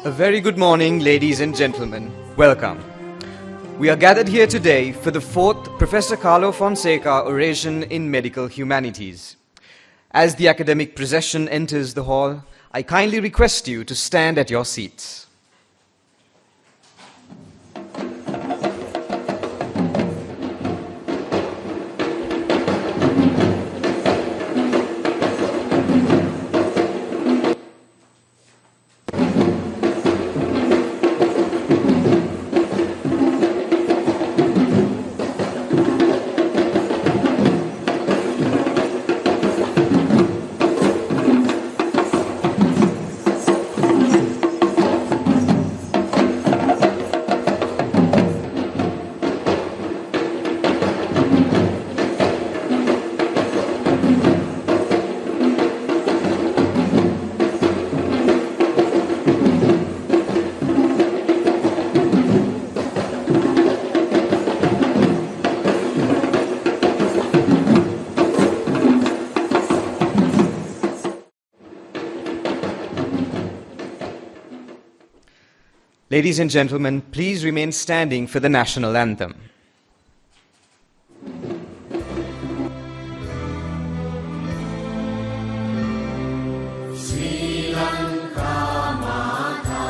A very good morning, ladies and gentlemen. Welcome. We are gathered here today for the 4th Professor Carlo Fonseka Oration in Medical Humanities. As the academic procession enters the hall, I kindly request you to stand at your seats. Ladies and gentlemen, please remain standing for the national anthem. Sri Lanka Mata,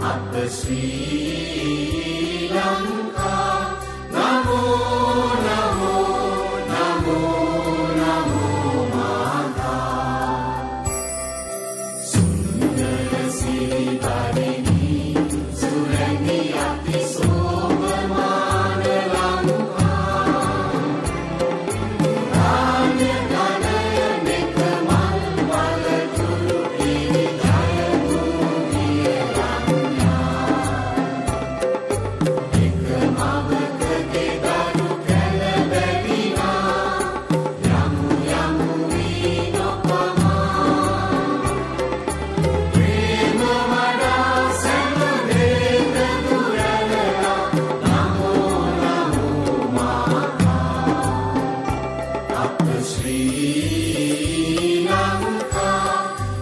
Upper Sri Lanka, Namo, Namo, Namo, Namo Mata, Sundara Sri Barini, Surani Ati Somamana Lanka, Ranya Ganaya Nekamal Malaturu Iri Jaya Bhumi Ranya, Ekamavaka Kedaru Kalabadina, Yamu Yamu Vinopama, Prema Vada Sanadena Duralala, Namo Namo Mata, Upper Sri Lanka,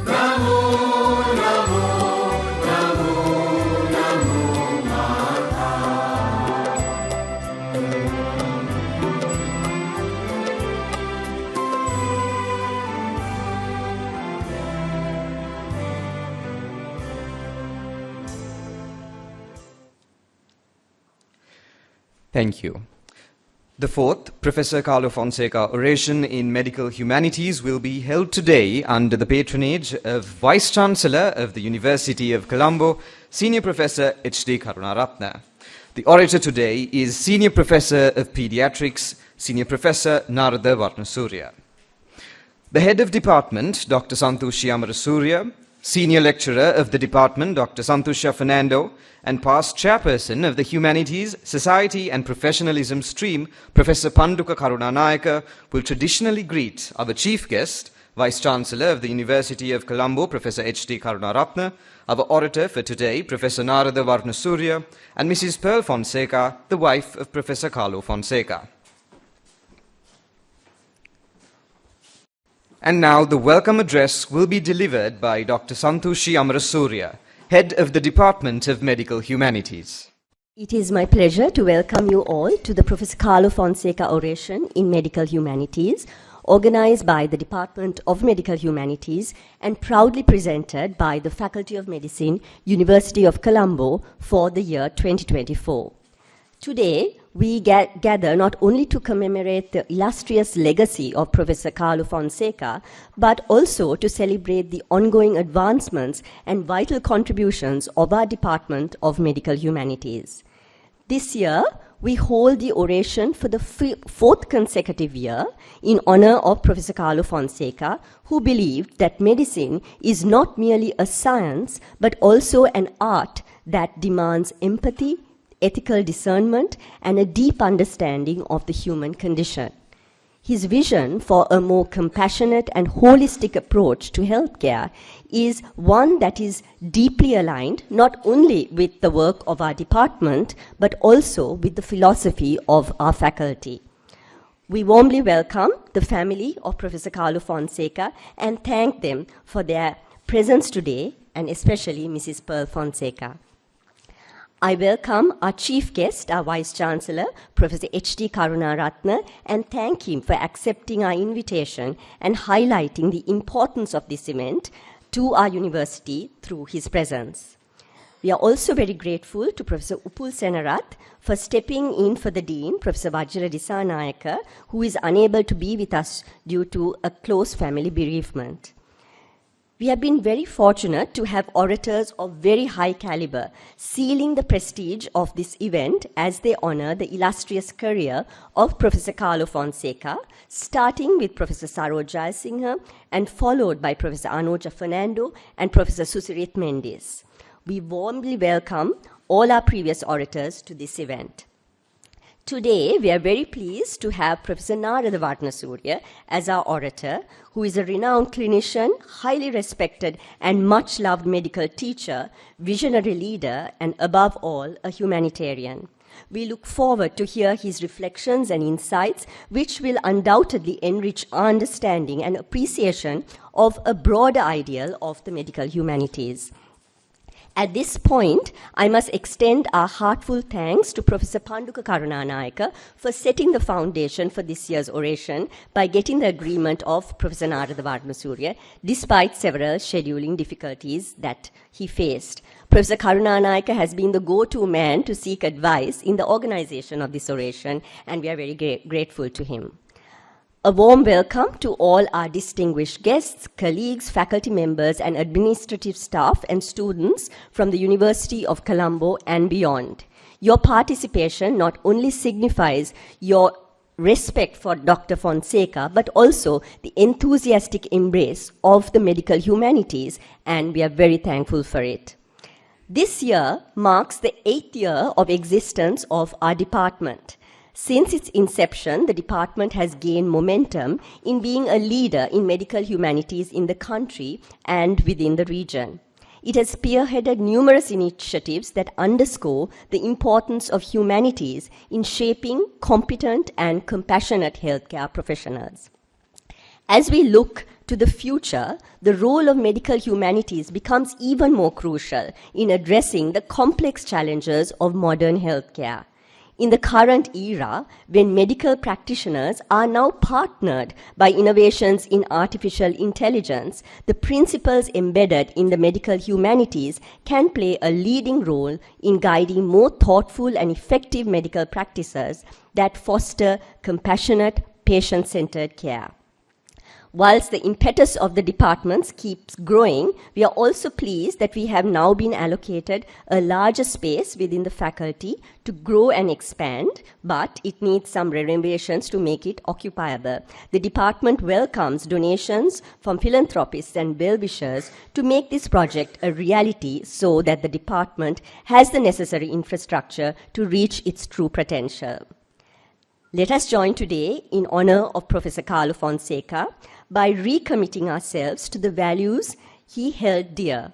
Namo Namo, Namo Namo Mata. Thank you. The 4th Professor Carlo Fonseka Oration in Medical Humanities will be held today under the patronage of Vice Chancellor of the University of Colombo, Senior Professor H.D. Karunaratne. The orator today is Senior Professor of Pediatrics, Senior Professor Narada Warnasuriya. The Head of Department, Dr. Santoshi Amarasuriya, Senior Lecturer of the Department, Dr. Santosha Fernando, and past Chairperson of the Humanities, Society and Professionalism stream, Professor Panduka Karunanayaka, will traditionally greet our Chief Guest, Vice Chancellor of the University of Colombo, Professor H.D. Karunaratne, our orator for today, Professor Narada Warnasuriya, and Mrs. Pearl Fonseka, the wife of Professor Carlo Fonseka. And now the welcome address will be delivered by Dr. Santoshi Amarasuriya, Head of the Department of Medical Humanities. It is my pleasure to welcome you all to the Professor Carlo Fonseka Oration in Medical Humanities, organized by the Department of Medical Humanities and proudly presented by the Faculty of Medicine, University of Colombo for the year 2024. Today, we gather not only to commemorate the illustrious legacy of Professor Carlo Fonseka, but also to celebrate the ongoing advancements and vital contributions of our Department of Medical Humanities. This year, we hold the oration for the 4th consecutive year in honor of Professor Carlo Fonseka, who believed that medicine is not merely a science, but also an art that demands empathy, ethical discernment, and a deep understanding of the human condition. His vision for a more compassionate and holistic approach to healthcare is one that is deeply aligned not only with the work of our department, but also with the philosophy of our faculty. We warmly welcome the family of Professor Carlo Fonseka and thank them for their presence today and especially Mrs. Pearl Fonseca. I welcome our chief guest, our Vice Chancellor, Professor H.D. Karunaratne, and thank him for accepting our invitation and highlighting the importance of this event to our university through his presence. We are also very grateful to Professor Upul Senarath for stepping in for the Dean, Professor Vajra Disanayaka, who is unable to be with us due to a close family bereavement. We have been very fortunate to have orators of very high caliber, sealing the prestige of this event as they honor the illustrious career of Professor Carlo Fonseka, starting with Professor Saroj Jayasinghe and followed by Professor Anuja Fernando and Professor Susirit Mendes. We warmly welcome all our previous orators to this event. Today, we are very pleased to have Professor Narada Warnasuriya as our orator, who is a renowned clinician, highly respected and much loved medical teacher, visionary leader, and above all, a humanitarian. We look forward to hear his reflections and insights, which will undoubtedly enrich our understanding and appreciation of a broader ideal of the medical humanities. At this point, I must extend our heartful thanks to Professor Panduka Karunanayaka for setting the foundation for this year's oration by getting the agreement of Professor Narada Warnasuriya, despite several scheduling difficulties that he faced. Professor Karunanayaka has been the go-to man to seek advice in the organization of this oration, and we are very grateful to him. A warm welcome to all our distinguished guests, colleagues, faculty members, and administrative staff and students from the University of Colombo and beyond. Your participation not only signifies your respect for Dr. Fonseca, but also the enthusiastic embrace of the medical humanities, and we are very thankful for it. This year marks the 8th year of existence of our department. Since its inception, the department has gained momentum in being a leader in medical humanities in the country and within the region. It has spearheaded numerous initiatives that underscore the importance of humanities in shaping competent and compassionate healthcare professionals. As we look to the future, the role of medical humanities becomes even more crucial in addressing the complex challenges of modern healthcare. In the current era, when medical practitioners are now partnered by innovations in artificial intelligence, the principles embedded in the medical humanities can play a leading role in guiding more thoughtful and effective medical practices that foster compassionate, patient-centered care. Whilst the impetus of the departments keeps growing, we are also pleased that we have now been allocated a larger space within the faculty to grow and expand, but it needs some renovations to make it occupiable. The department welcomes donations from philanthropists and well-wishers to make this project a reality so that the department has the necessary infrastructure to reach its true potential. Let us join today in honor of Professor Carlo Fonseka by recommitting ourselves to the values he held dear: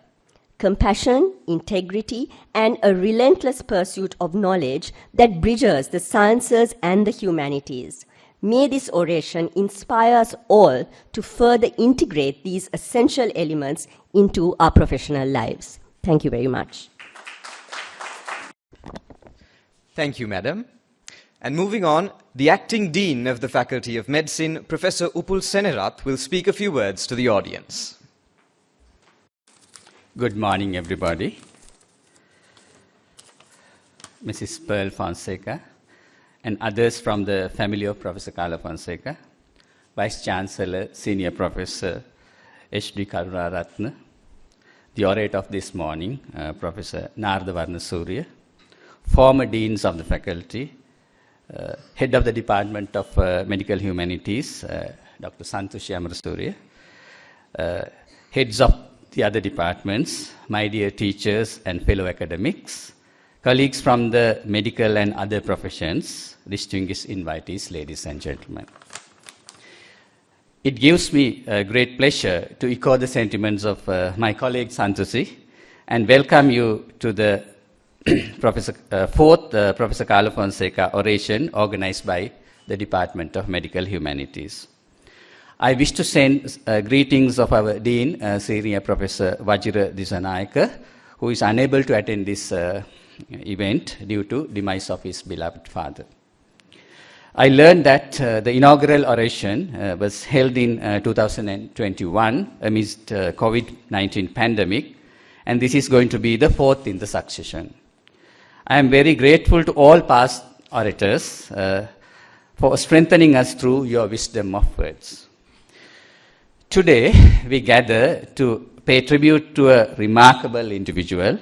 compassion, integrity, and a relentless pursuit of knowledge that bridges the sciences and the humanities. May this oration inspire us all to further integrate these essential elements into our professional lives. Thank you very much. Thank you, Madam. And moving on, the Acting Dean of the Faculty of Medicine, Professor Upul Senarath, will speak a few words to the audience. Good morning, everybody. Mrs. Pearl Fonseca and others from the family of Professor Carlo Fonseka, Vice Chancellor, Senior Professor H.D. Karunaratne, the orator of this morning, Professor Narada Warnasuriya, former deans of the faculty, head of the Department of Medical Humanities, Dr. Santoshi Amarasuriya, heads of the other departments, my dear teachers and fellow academics, colleagues from the medical and other professions, distinguished invitees, ladies and gentlemen. It gives me great pleasure to echo the sentiments of my colleague Santoshi and welcome you to the fourth Professor Carlo Fonseka Oration organized by the Department of Medical Humanities. I wish to send greetings of our Dean, Senior Professor Vajira Disanayaka, who is unable to attend this event due to demise of his beloved father. I learned that the inaugural oration was held in 2021 amidst COVID-19 pandemic, and this is going to be the fourth in the succession. I am very grateful to all past orators for strengthening us through your wisdom of words. Today, we gather to pay tribute to a remarkable individual,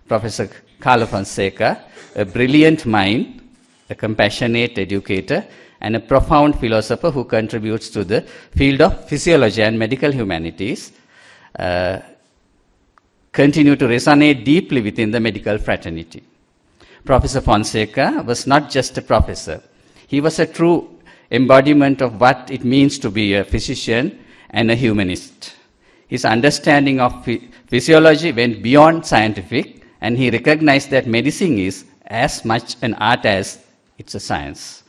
Professor Carlo Fonseka, a brilliant mind, a compassionate educator, and a profound philosopher who contributes to the field of physiology and medical humanities, continue to resonate deeply within the medical fraternity. Professor Fonseka was not just a professor. He was a true embodiment of what it means to be a physician and a humanist. His understanding of physiology went beyond scientific, and he recognized that medicine is as much an art as it's a science.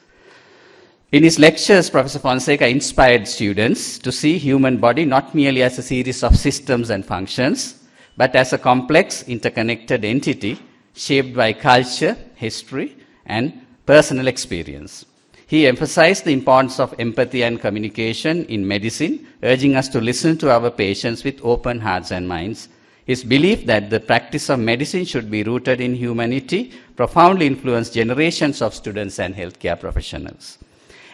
In his lectures, Professor Fonseka inspired students to see human body not merely as a series of systems and functions, but as a complex, interconnected entity shaped by culture, history, and personal experience. He emphasized the importance of empathy and communication in medicine, urging us to listen to our patients with open hearts and minds. His belief that the practice of medicine should be rooted in humanity profoundly influenced generations of students and healthcare professionals.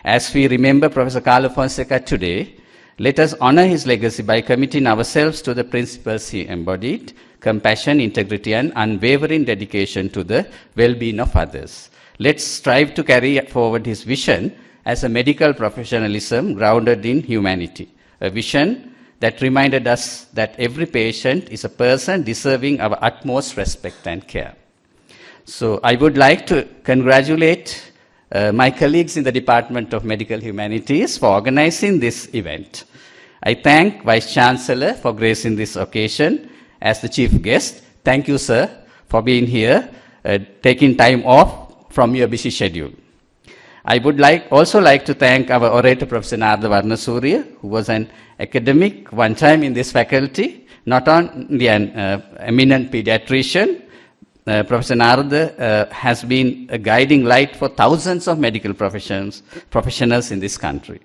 As we remember Professor Carlo Fonseka today, let us honor his legacy by committing ourselves to the principles he embodied: compassion, integrity, and unwavering dedication to the well-being of others. Let's strive to carry forward his vision as a medical professionalism grounded in humanity, a vision that reminded us that every patient is a person deserving our utmost respect and care. So I would like to congratulate my colleagues in the Department of Medical Humanities for organizing this event. I thank Vice Chancellor for gracing this occasion as the chief guest. Thank you, sir, for being here, taking time off from your busy schedule. I would also like to thank our orator, Professor Narada Warnasuriya, who was an academic one time in this faculty, not only an eminent pediatrician. Professor Narada has been a guiding light for thousands of medical professionals in this country.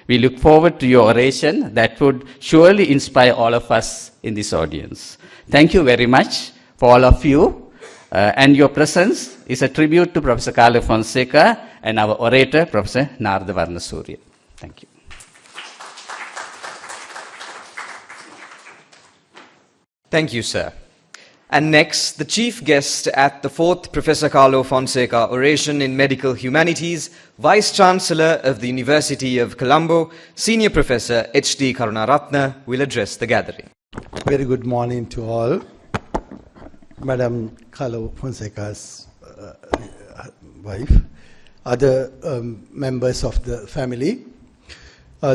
We look forward to your oration that would surely inspire all of us in this audience. Thank you very much for all of you. And your presence is a tribute to Professor Carlo Fonseka and our orator, Professor Narada Warnasuriya. Thank you. Thank you, sir. And next, the chief guest at the 4th Professor Carlo Fonseka Oration in Medical Humanities, Vice Chancellor of the University of Colombo, Senior Professor H.D. Karunaratne, will address the gathering. Very good morning to all. Madam Carlo Fonseka's wife, other members of the family,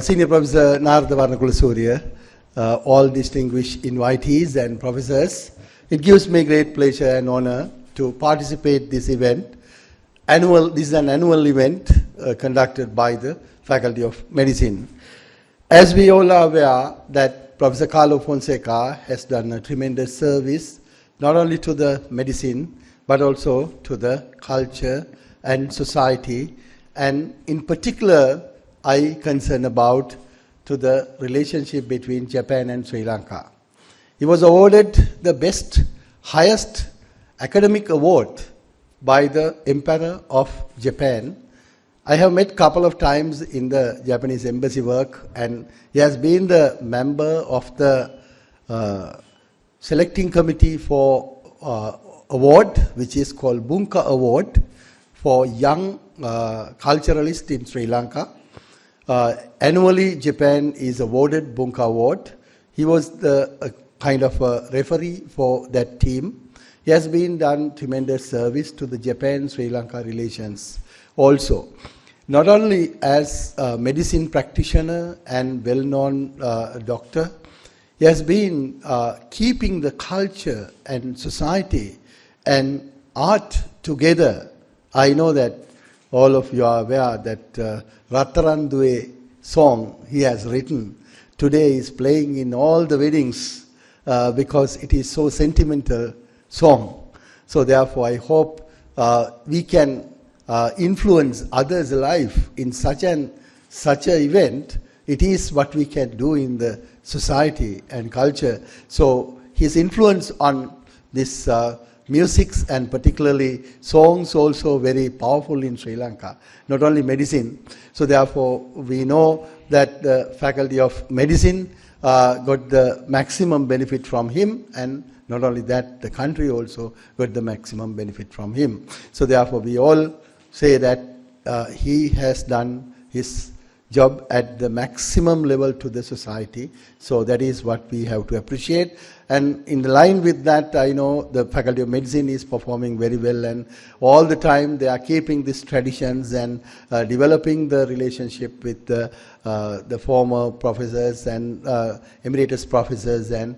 Senior Professor Narada Warnasuriya, all distinguished invitees and professors. It gives me great pleasure and honor to participate in this event. This is an annual event conducted by the Faculty of Medicine. As we all are aware that Professor Carlo Fonseka has done a tremendous service not only to the medicine but also to the culture and society, and in particular I concern about to the relationship between Japan and Sri Lanka. He was awarded the highest academic award by the Emperor of Japan. I have met a couple of times in the Japanese embassy work, and he has been the member of the selecting committee for award, which is called Bunka Award for young culturalists in Sri Lanka. Annually, Japan is awarded Bunka Award. He was the kind of a referee for that team. He has been done tremendous service to the Japan-Sri Lanka relations also. Not only as a medicine practitioner and well-known doctor, he has been keeping the culture and society and art together. I know that all of you are aware that Rataran Due song he has written today is playing in all the weddings because it is so sentimental song. So therefore, I hope we can influence others' life in such an event. It is what we can do in the society and culture. So his influence on this musics and particularly songs also very powerful in Sri Lanka, not only medicine. So therefore, we know that the Faculty of Medicine got the maximum benefit from him, and not only that, the country also got the maximum benefit from him. So therefore, we all say that he has done his job at the maximum level to the society. So that is what we have to appreciate. And in line with that, I know the Faculty of Medicine is performing very well, and all the time they are keeping these traditions and developing the relationship with the former professors and emeritus professors, and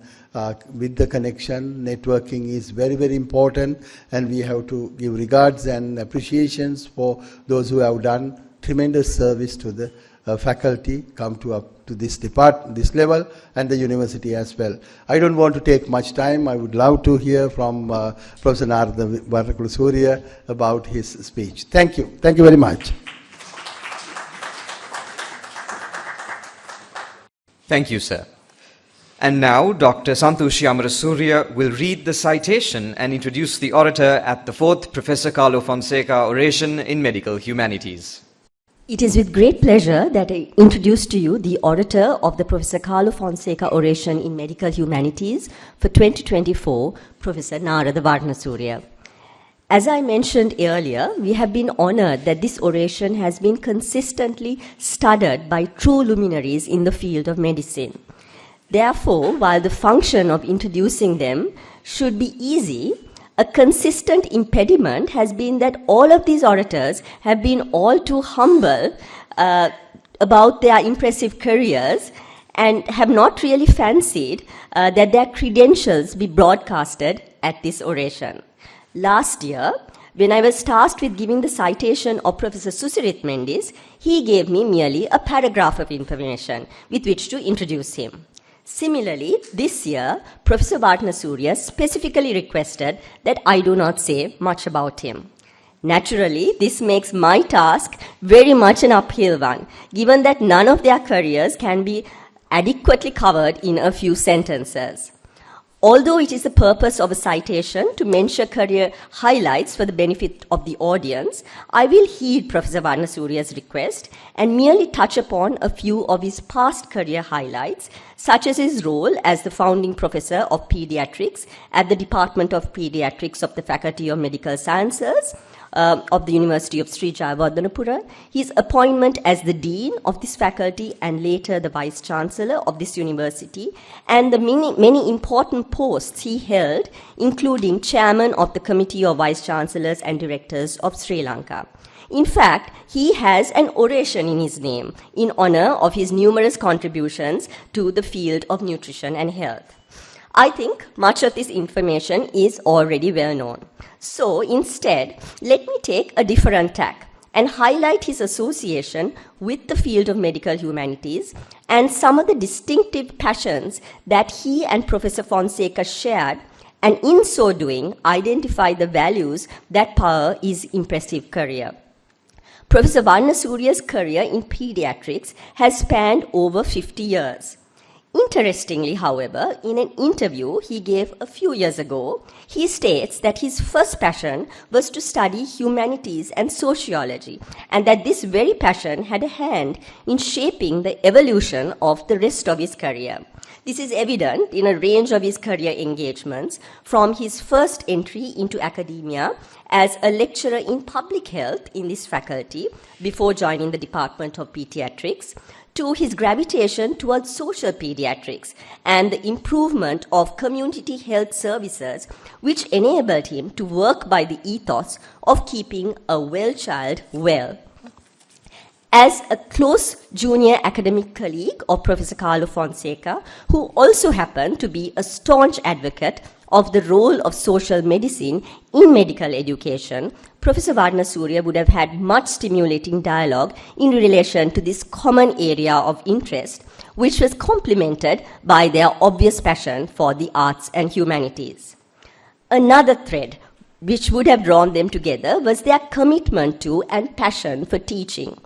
with the connection, networking is very, very important, and we have to give regards and appreciations for those who have done tremendous service to the faculty, come to up to this this level, and the university as well. I don't want to take much time. I would love to hear from Professor Narada Warnasuriya about his speech. Thank you. Thank you very much. Thank you, sir. And now, Dr. Santoshi Amarasuriya will read the citation and introduce the orator at the 4th Professor Carlo Fonseka Oration in Medical Humanities. It is with great pleasure that I introduce to you the orator of the Professor Carlo Fonseka Oration in Medical Humanities for 2024, Professor Narada Warnasuriya. As I mentioned earlier, we have been honored that this oration has been consistently studied by true luminaries in the field of medicine. Therefore, while the function of introducing them should be easy, a consistent impediment has been that all of these orators have been all too humble about their impressive careers and have not really fancied that their credentials be broadcasted at this oration. Last year, when I was tasked with giving the citation of Professor Susirit Mendis, he gave me merely a paragraph of information with which to introduce him. Similarly, this year, Professor Warnasuriya specifically requested that I do not say much about him. Naturally, this makes my task very much an uphill one, given that none of their careers can be adequately covered in a few sentences. Although it is the purpose of a citation to mention career highlights for the benefit of the audience, I will heed Professor Warnasuriya's request and merely touch upon a few of his past career highlights, such as his role as the founding professor of pediatrics at the Department of Pediatrics of the Faculty of Medical Sciences of the University of Sri Jayawardhanapura, his appointment as the dean of this faculty and later the vice chancellor of this university, and the many important posts he held, including chairman of the Committee of Vice Chancellors and Directors of Sri Lanka. In fact, he has an oration in his name in honor of his numerous contributions to the field of nutrition and health. I think much of this information is already well known. So instead, let me take a different tack and highlight his association with the field of medical humanities and some of the distinctive passions that he and Professor Fonseka shared, and in so doing, identify the values that power his impressive career. Professor Warnasuriya's career in pediatrics has spanned over 50 years. Interestingly, however, in an interview he gave a few years ago, he states that his first passion was to study humanities and sociology, and that this very passion had a hand in shaping the evolution of the rest of his career. This is evident in a range of his career engagements, from his first entry into academia as a lecturer in public health in this faculty before joining the Department of Pediatrics, to his gravitation towards social pediatrics and the improvement of community health services, which enabled him to work by the ethos of keeping a well child well. As a close junior academic colleague of Professor Carlo Fonseka, who also happened to be a staunch advocate of the role of social medicine in medical education, Professor Warnasuriya would have had much stimulating dialogue in relation to this common area of interest, which was complemented by their obvious passion for the arts and humanities. Another thread which would have drawn them together was their commitment to and passion for teaching,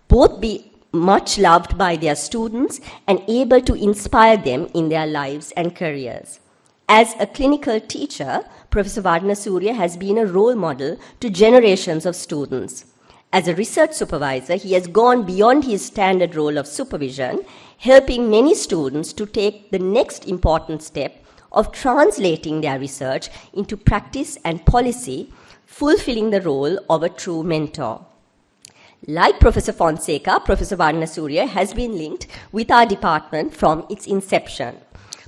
both be much loved by their students and able to inspire them in their lives and careers. As a clinical teacher, Professor Warnasuriya has been a role model to generations of students. As a research supervisor, he has gone beyond his standard role of supervision, helping many students to take the next important step of translating their research into practice and policy, fulfilling the role of a true mentor. Like Professor Fonseka, Professor Warnasuriya has been linked with our department from its inception,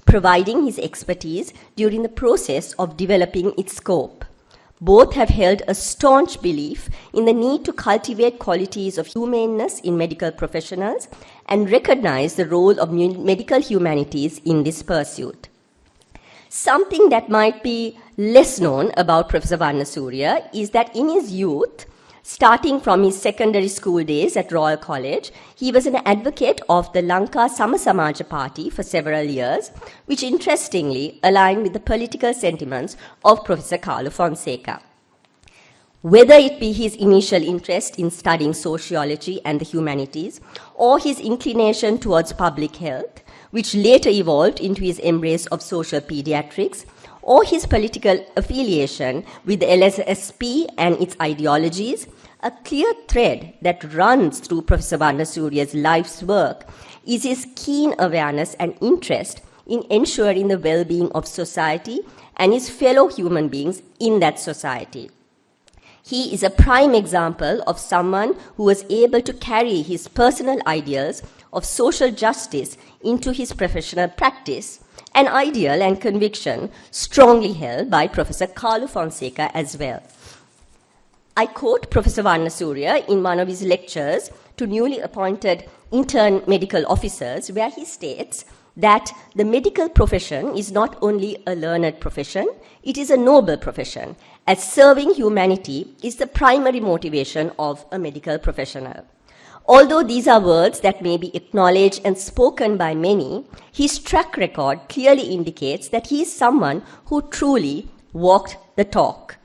providing his expertise during the process of developing its scope. Both have held a staunch belief in the need to cultivate qualities of humaneness in medical professionals and recognize the role of medical humanities in this pursuit. Something that might be less known about Professor Warnasuriya is that in his youth, starting from his secondary school days at Royal College, he was an advocate of the Lanka Samasamaja Party for several years, which interestingly aligned with the political sentiments of Professor Carlo Fonseka. Whether it be his initial interest in studying sociology and the humanities, or his inclination towards public health, which later evolved into his embrace of social pediatrics, or his political affiliation with the LSSP and its ideologies, a clear thread that runs through Professor Warnasuriya's life's work is his keen awareness and interest in ensuring the well-being of society and his fellow human beings in that society. He is a prime example of someone who was able to carry his personal ideals of social justice into his professional practice, an ideal and conviction strongly held by Professor Carlo Fonseka as well. I quote Professor Warnasuriya in one of his lectures to newly appointed intern medical officers, where he states that the medical profession is not only a learned profession, it is a noble profession, as serving humanity is the primary motivation of a medical professional. Although these are words that may be acknowledged and spoken by many, his track record clearly indicates that he is someone who truly walked the talk.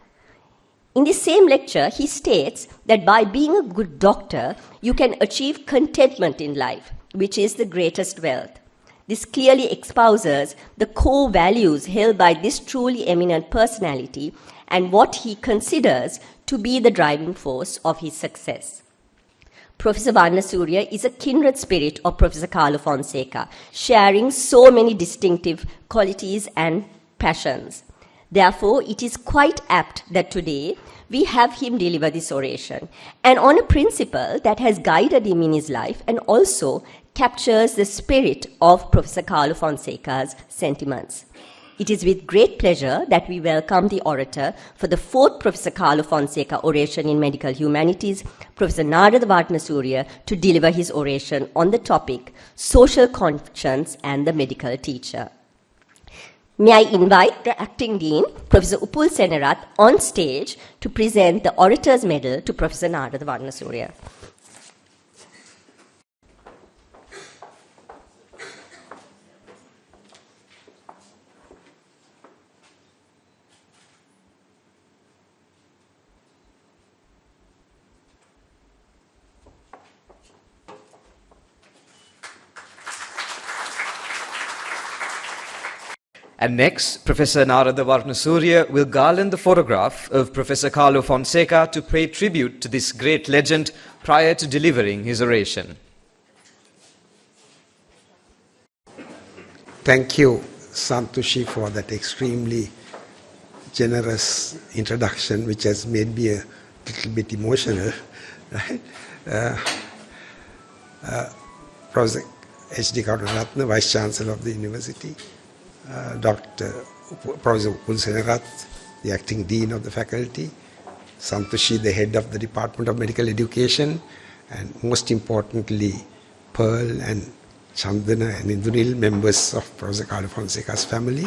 In the same lecture, he states that by being a good doctor, you can achieve contentment in life, which is the greatest wealth. This clearly espouses the core values held by this truly eminent personality and what he considers to be the driving force of his success. Professor Warnasuriya is a kindred spirit of Professor Carlo Fonseka, sharing so many distinctive qualities and passions. Therefore, it is quite apt that today we have him deliver this oration, and on a principle that has guided him in his life and also captures the spirit of Professor Carlo Fonseka's sentiments. It is with great pleasure that we welcome the orator for the fourth Professor Carlo Fonseka Oration in Medical Humanities, Professor Narada Warnasuriya, to deliver his oration on the topic Social Conscience and the Medical Teacher. May I invite the Acting Dean, Professor Upul Senarath, on stage to present the Orator's Medal to Professor Narada Warnasuriya. And next, Professor Narada Warnasuriya will garland the photograph of Professor Carlo Fonseka to pay tribute to this great legend prior to delivering his oration. Thank you, Santoshi, for that extremely generous introduction, which has made me a little bit emotional. Right? Professor H.D. Karunaratne, Vice Chancellor of the University, Professor Upul Senarath, the Acting Dean of the Faculty, Santoshi, the Head of the Department of Medical Education, and most importantly, Pearl and Chandana and Indunil, members of Professor Carlo Fonseka's family,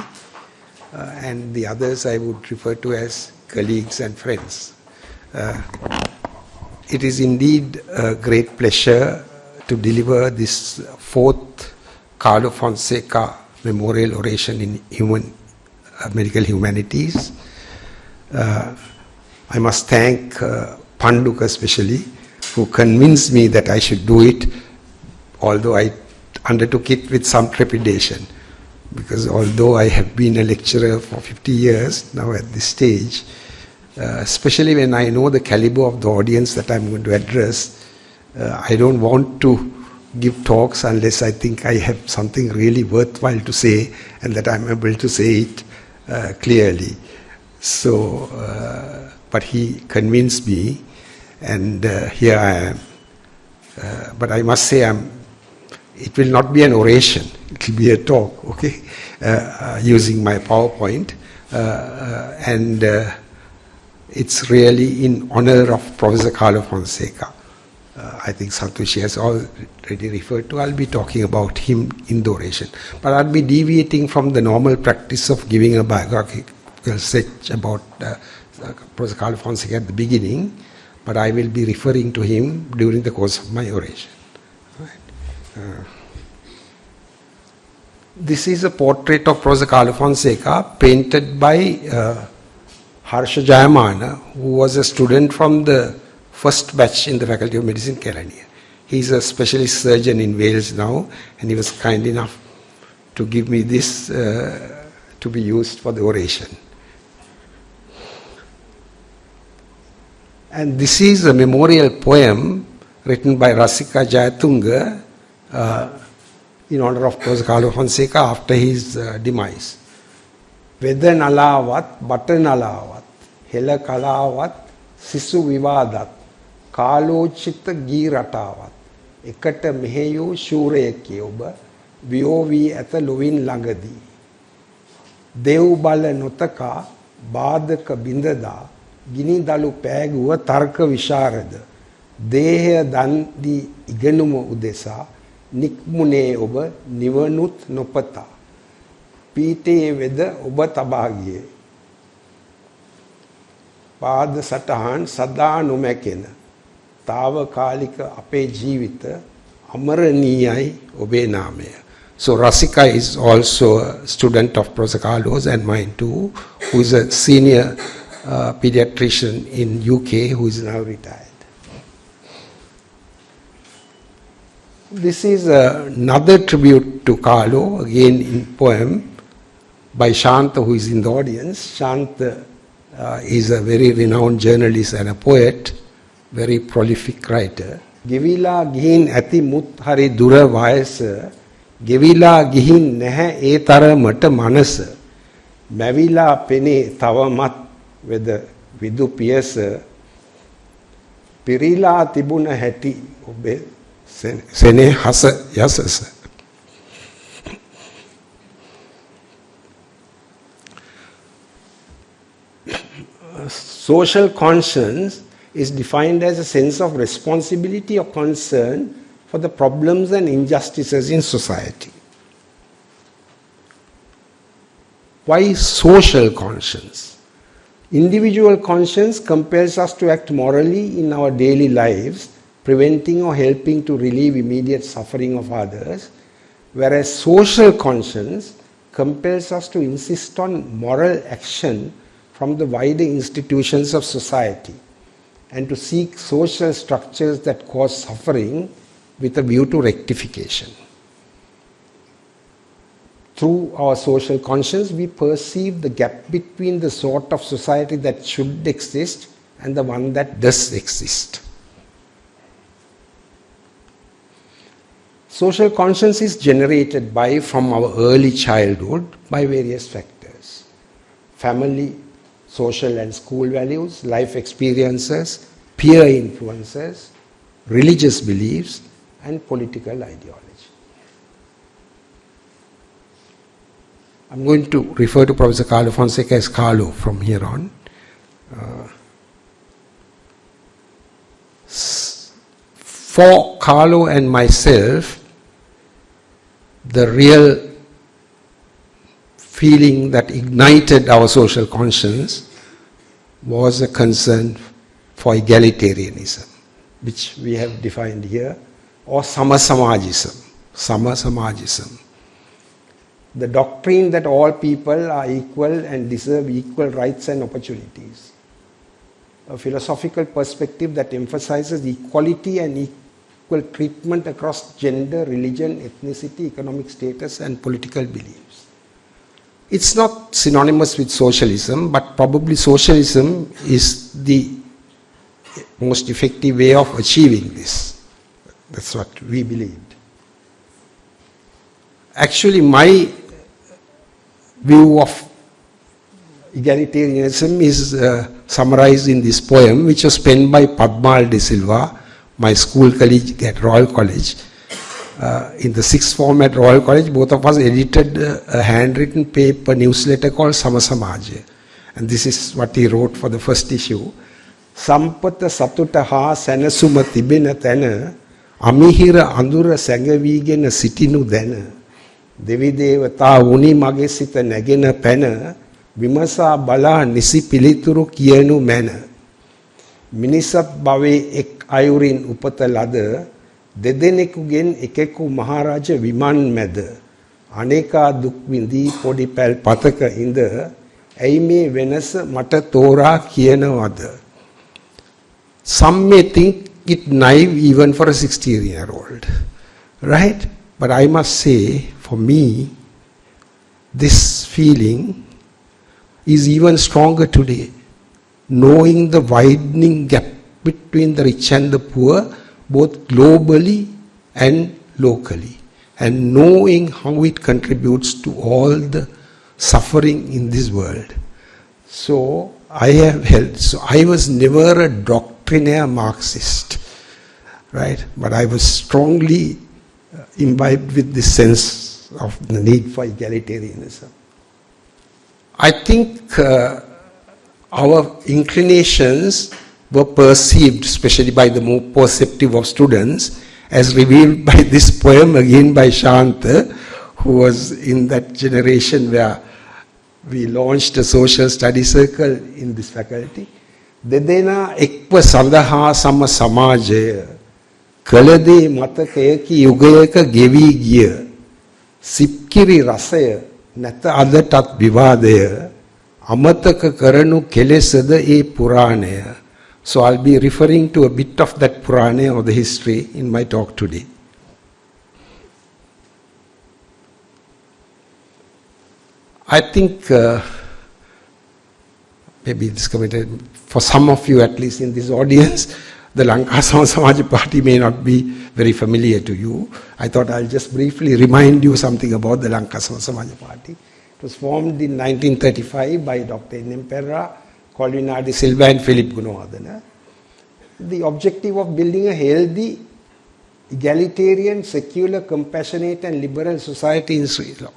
and the others I would refer to as colleagues and friends. It is indeed a great pleasure to deliver this fourth Carlo Fonseka Memorial Oration in Medical Humanities. I must thank Panduk especially, who convinced me that I should do it, although I undertook it with some trepidation. Because although I have been a lecturer for 50 years now at this stage, especially when I know the caliber of the audience that I'm going to address, I don't want to give talks unless I think I have something really worthwhile to say and that I'm able to say it clearly. So, but he convinced me, and here I am. But I must say it will not be an oration, it will be a talk, okay, using my PowerPoint. And it's really in honor of Professor Carlo Fonseka. I think Santoshi has already referred to. I'll be talking about him in the oration. But I'll be deviating from the normal practice of giving a biographical sketch about Professor Carlo Fonseka at the beginning, but I will be referring to him during the course of my oration. This is a portrait of Professor Carlo Fonseka painted by Harsha Jayamana, who was a student from the first batch in the Faculty of Medicine, Kelaniya. He is a specialist surgeon in Wales now, and he was kind enough to give me this to be used for the oration. And this is a memorial poem written by Rasika Jayatunga in honor of Professor Carlo Fonseka after his demise. Veda nalavat, butter nalavat, hela kalavat, sisu vivadat, කාලෝචිත ගී රටාවත් එකට මෙහෙයූ ශූරයෙක්ය ඔබ වියෝ වී ඇත ලොවින් ළඟදී දෙව් බල නොතකා බාධක බිඳදා ගිනි දලු පෑගුව තර්ක විශාරද දේහය දන් දී ඉගෙනුම උදෙසා නික්මුනේ ඔබ නිවනුත් නොපතා පීඨයේ වෙද ඔබ තබා ගියේ පාද සටහන් සදා නොමැකෙන තාවකාලික අපේ ජීවිත අමරණීයයි ඔබේ නාමය. So Rasika is also a student of Professor Carlo's and mine too, who is a senior pediatrician in UK who is now retired. This is another tribute to Carlo, again in poem by Shanta, who is in the audience. Shanta is a very renowned journalist and a poet, very prolific writer. ගෙවිලා ගිහින් ඇති මුත් හරි දුර වයස ගෙවිලා ගිහින් නැහැ ඒ තරමට මනස මැවිලා පෙනේ තවමත් වෙද විදු පියස පිරීලා තිබුණ හැටි ඔබේ සෙනෙහස යසස. Social conscience is defined as a sense of responsibility or concern for the problems and injustices in society. Why social conscience? Individual conscience compels us to act morally in our daily lives, preventing or helping to relieve immediate suffering of others, whereas social conscience compels us to insist on moral action from the wider institutions of society, and to seek social structures that cause suffering with a view to rectification. Through our social conscience, we perceive the gap between the sort of society that should exist and the one that does exist. Social conscience is generated from our early childhood by various factors. Family, social and school values, life experiences, peer influences, religious beliefs, and political ideology. I'm going to refer to Professor Carlo Fonseka as Carlo from here on. For Carlo and myself, the real feeling that ignited our social conscience was a concern for egalitarianism, which we have defined here, or Samasamajism. Samasamajism. The doctrine that all people are equal and deserve equal rights and opportunities. A philosophical perspective that emphasizes equality and equal treatment across gender, religion, ethnicity, economic status, and political beliefs. It's not synonymous with socialism, but probably socialism is the most effective way of achieving this. That's what we believed. Actually, my view of egalitarianism is summarized in this poem, which was penned by Padmal de Silva, my school colleague at Royal College. In the sixth form at Royal College, both of us edited a handwritten paper newsletter called Samasamaja. And this is what he wrote for the first issue. Sampata satuta ha sanasuma tibena thana amihira andura sangavigena sitinu dana devi devata uni mage sita nagena pena vimasa bala nisi pilituru kiyanu mena minisat bave ek ayurin upata lada දෙදෙනෙකුගෙන් එකෙකු මහරජ විමන් මැද අනේකා දුක් විඳී පොඩි පැල් පතක ඉඳ ඇයි මේ වෙනස මට තෝරා කියනවද. Some may think it naive even for a 16-year-old, right? But I must say, for me, this feeling is even stronger today, knowing the widening gap between the rich and the poor, both globally and locally, and knowing how it contributes to all the suffering in this world. So I have held, so I was never a doctrinaire Marxist, right? But I was strongly imbibed with this sense of the need for egalitarianism. I think our inclinations were perceived, especially by the more perceptive of students, as revealed by this poem again by Shanta, who was in that generation where we launched a social study circle in this faculty. Dedena ekwa sandaha sama samajaya kalade matakayaki yugayaka gevi giya sipkiri rasaya nata adatat vivadaya amataka karanu kelesada e puranaya. So I'll be referring to a bit of that Purana or the history in my talk today. I think maybe this committee, for some of you at least in this audience, the Lanka Samaj Party may not be very familiar to you. I thought I'll just briefly remind you something about the Lanka Samaj Party. It was formed in 1935 by Dr. N.M. Perra, Colvin de Silva and Philip Gunawardena. The objective of building a healthy, egalitarian, secular, compassionate and liberal society in Sri Lanka.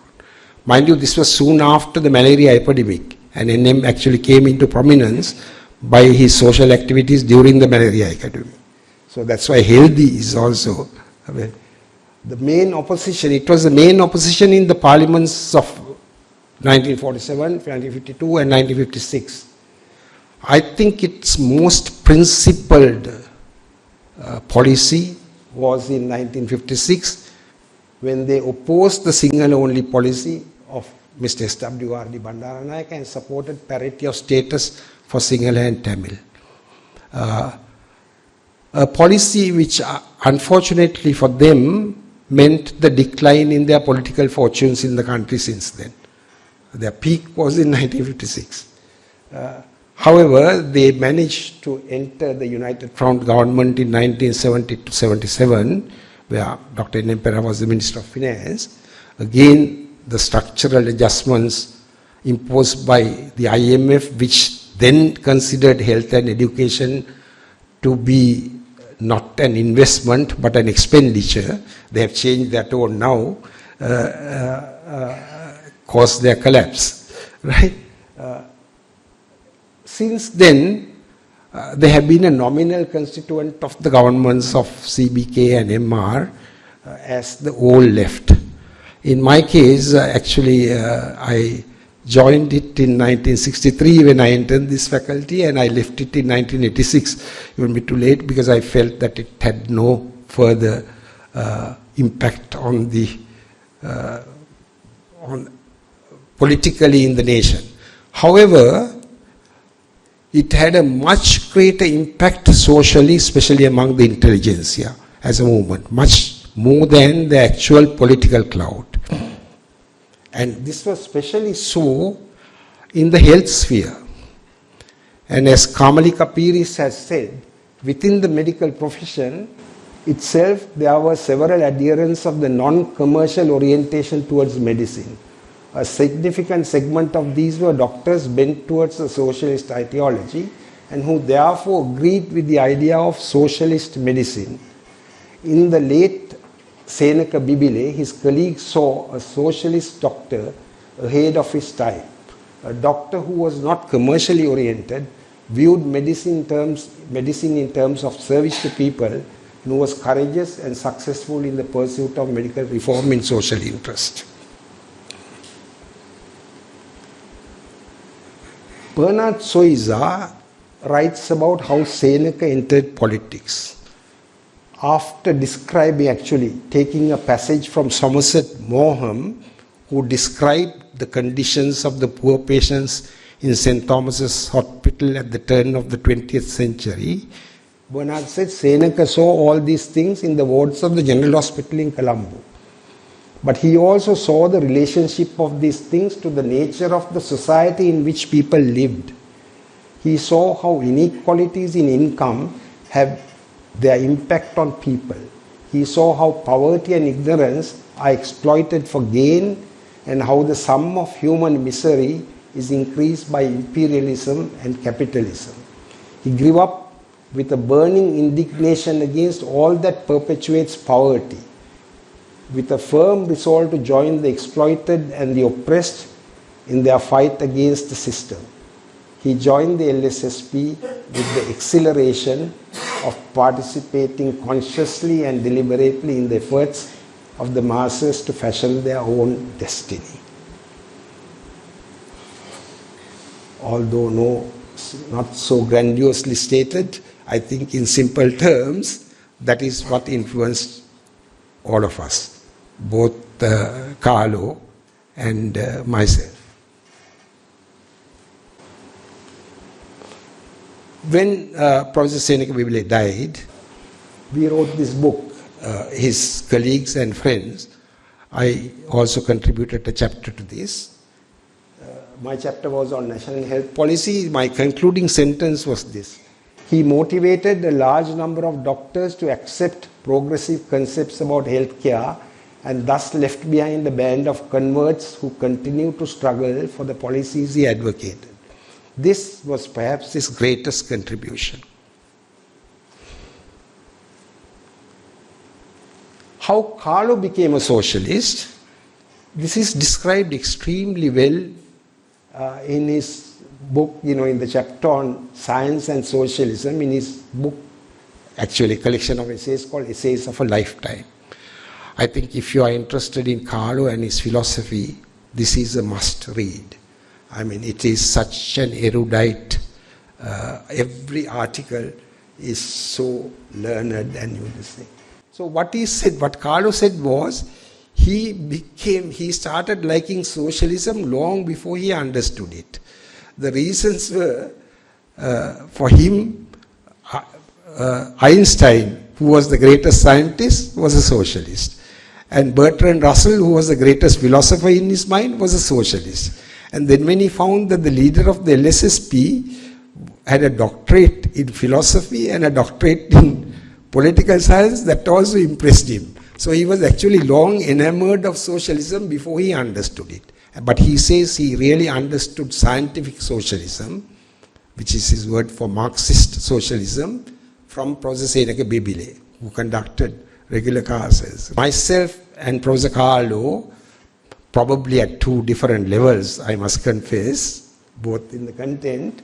Mind you, this was soon after the malaria epidemic, and NM actually came into prominence by his social activities during the malaria epidemic. So that's why healthy is also the main opposition. It was the main opposition in the parliaments of 1947, 1952 and 1956. I think its most principled policy was in 1956 when they opposed the single-only policy of Mr. S.W.R.D. Bandaranaike and supported parity of status for Sinhala and Tamil. A policy which unfortunately for them meant the decline in their political fortunes in the country since then. Their peak was in 1956. However, they managed to enter the United Front government in 1970-77, where Dr. N.M. Perra was the Minister of Finance. Again, the structural adjustments imposed by the IMF, which then considered health and education to be not an investment but an expenditure, they have changed their tone now, caused their collapse, right? Since then, they have been a nominal constituent of the governments of CBK and MR as the old left. In my case, actually, I joined it in 1963 when I entered this faculty, and I left it in 1986. It would be too late because I felt that it had no further impact on the politically in the nation. However, it had a much greater impact socially, especially among the intelligentsia as a movement, much more than the actual political cloud. And this was especially so in the health sphere. And as Kamali Kapiris has said, within the medical profession itself, there were several adherents of the non-commercial orientation towards medicine. A significant segment of these were doctors bent towards a socialist ideology and who therefore agreed with the idea of socialist medicine. In the late Seneka Bibile, his colleagues saw a socialist doctor ahead of his time. A doctor who was not commercially oriented, viewed medicine in terms of service to people, and who was courageous and successful in the pursuit of medical reform in social interest. Bernard Soiza writes about how Seneka entered politics. After describing, actually taking a passage from Somerset Maugham, who described the conditions of the poor patients in St. Thomas's Hospital at the turn of the 20th century, Bernard said Seneka saw all these things in the wards of the General Hospital in Colombo. But he also saw the relationship of these things to the nature of the society in which people lived. He saw how inequalities in income have their impact on people. He saw how poverty and ignorance are exploited for gain and how the sum of human misery is increased by imperialism and capitalism. He grew up with a burning indignation against all that perpetuates poverty, with a firm resolve to join the exploited and the oppressed in their fight against the system. He joined the LSSP with the exhilaration of participating consciously and deliberately in the efforts of the masses to fashion their own destiny. Although not so grandiosely stated, I think in simple terms, that is what influenced all of us, both Carlo and myself. When Professor Seneka Bibile died, we wrote this book, his colleagues and friends. I also contributed a chapter to this. My chapter was on national health policy. My concluding sentence was this: he motivated a large number of doctors to accept progressive concepts about healthcare and thus left behind a band of converts who continued to struggle for the policies he advocated. This was perhaps his greatest contribution. How Carlo became a socialist, this is described extremely well in his book, in the chapter on science and socialism, in his book, actually a collection of essays called Essays of a Lifetime. I think if you are interested in Carlo and his philosophy, this is a must read. I mean, it is such an erudite, every article is so learned and interesting. So what he said, what Carlo said was, he started liking socialism long before he understood it. The reasons were, for him, Einstein, who was the greatest scientist, was a socialist. And Bertrand Russell, who was the greatest philosopher in his mind, was a socialist. And then when he found that the leader of the LSSP had a doctorate in philosophy and a doctorate in political science, that also impressed him. So he was actually long enamored of socialism before he understood it. But he says he really understood scientific socialism, which is his word for Marxist socialism, from Professor Seneka Bibile, who conducted regular classes. Myself and Professor Carlo, probably at two different levels, I must confess, both in the content,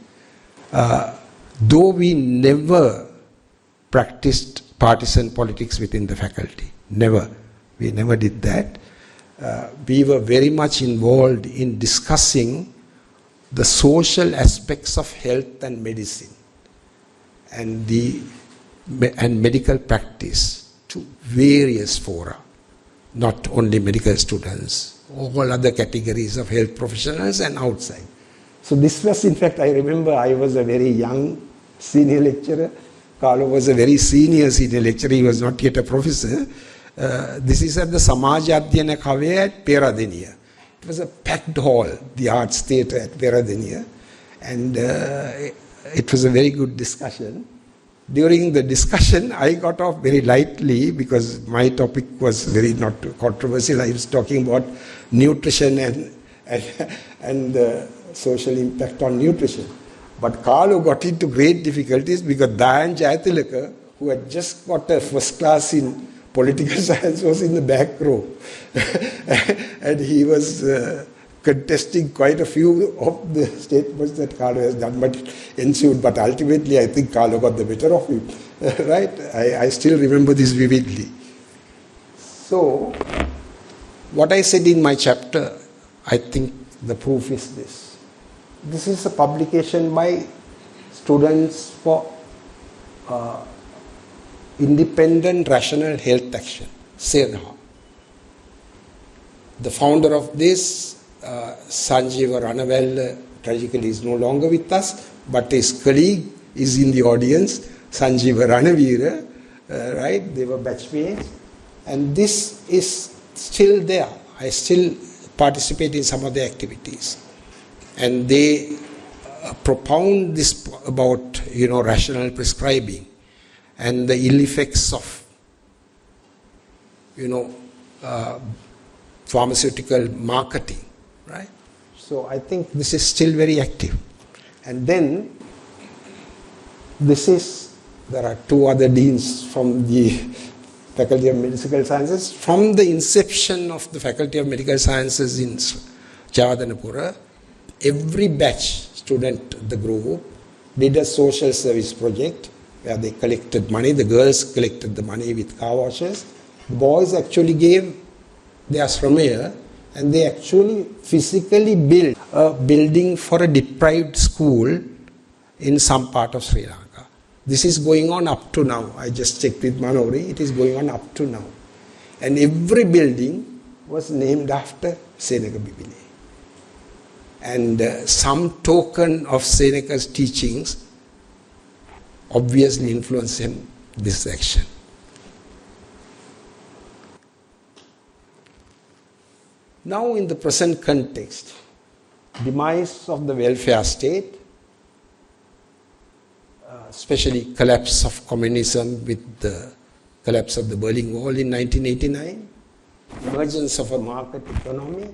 though we never practiced partisan politics within the faculty. Never. We never did that. we were very much involved in discussing the social aspects of health and medicine and medical practice to various fora, not only medical students, all other categories of health professionals and outside. So this was, in fact, I remember I was a very young senior lecturer. Carlo was a very senior lecturer. He was not yet a professor. This is at the Samajadhyana Kavya at Peradeniya. It was a packed hall, the Arts Theatre at Peradeniya. And it was a very good discussion. During the discussion, I got off very lightly because my topic was very not controversial. I was talking about nutrition and the social impact on nutrition. But Carlo got into great difficulties because Dayan Jayatilaka, who had just got a first class in political science, was in the back row. And he was contesting quite a few of the statements that Carlo has done, but it ensued. But ultimately, I think Carlo got the better of him. Right? I still remember this vividly. So, what I said in my chapter, I think the proof is this. This is a publication by Students for Independent Rational Health Action, SERHA. The founder of this, Sanjeeva Ranavella, tragically is no longer with us, but his colleague is in the audience, Sanjeeva Ranavira, right? They were batchmates. And this is still there. I still participate in some of the activities. And they propound this about, rational prescribing and the ill effects of, pharmaceutical marketing, right? So I think this is still very active. And then there are two other deans from the Faculty of Medical Sciences. From the inception of the Faculty of Medical Sciences in Jawadanapura, every batch student, the group, did a social service project where they collected money. The girls collected the money with car washes. The boys actually gave their sramaya and they actually physically built a building for a deprived school in some part of Sri Lanka. This is going on up to now. I just checked with Manori. It is going on up to now. And every building was named after Seneka Bibile. And some token of Seneca's teachings obviously influenced him this action. Now in the present context, demise of the welfare state, especially collapse of communism with the collapse of the Berlin Wall in 1989, emergence of a market economy,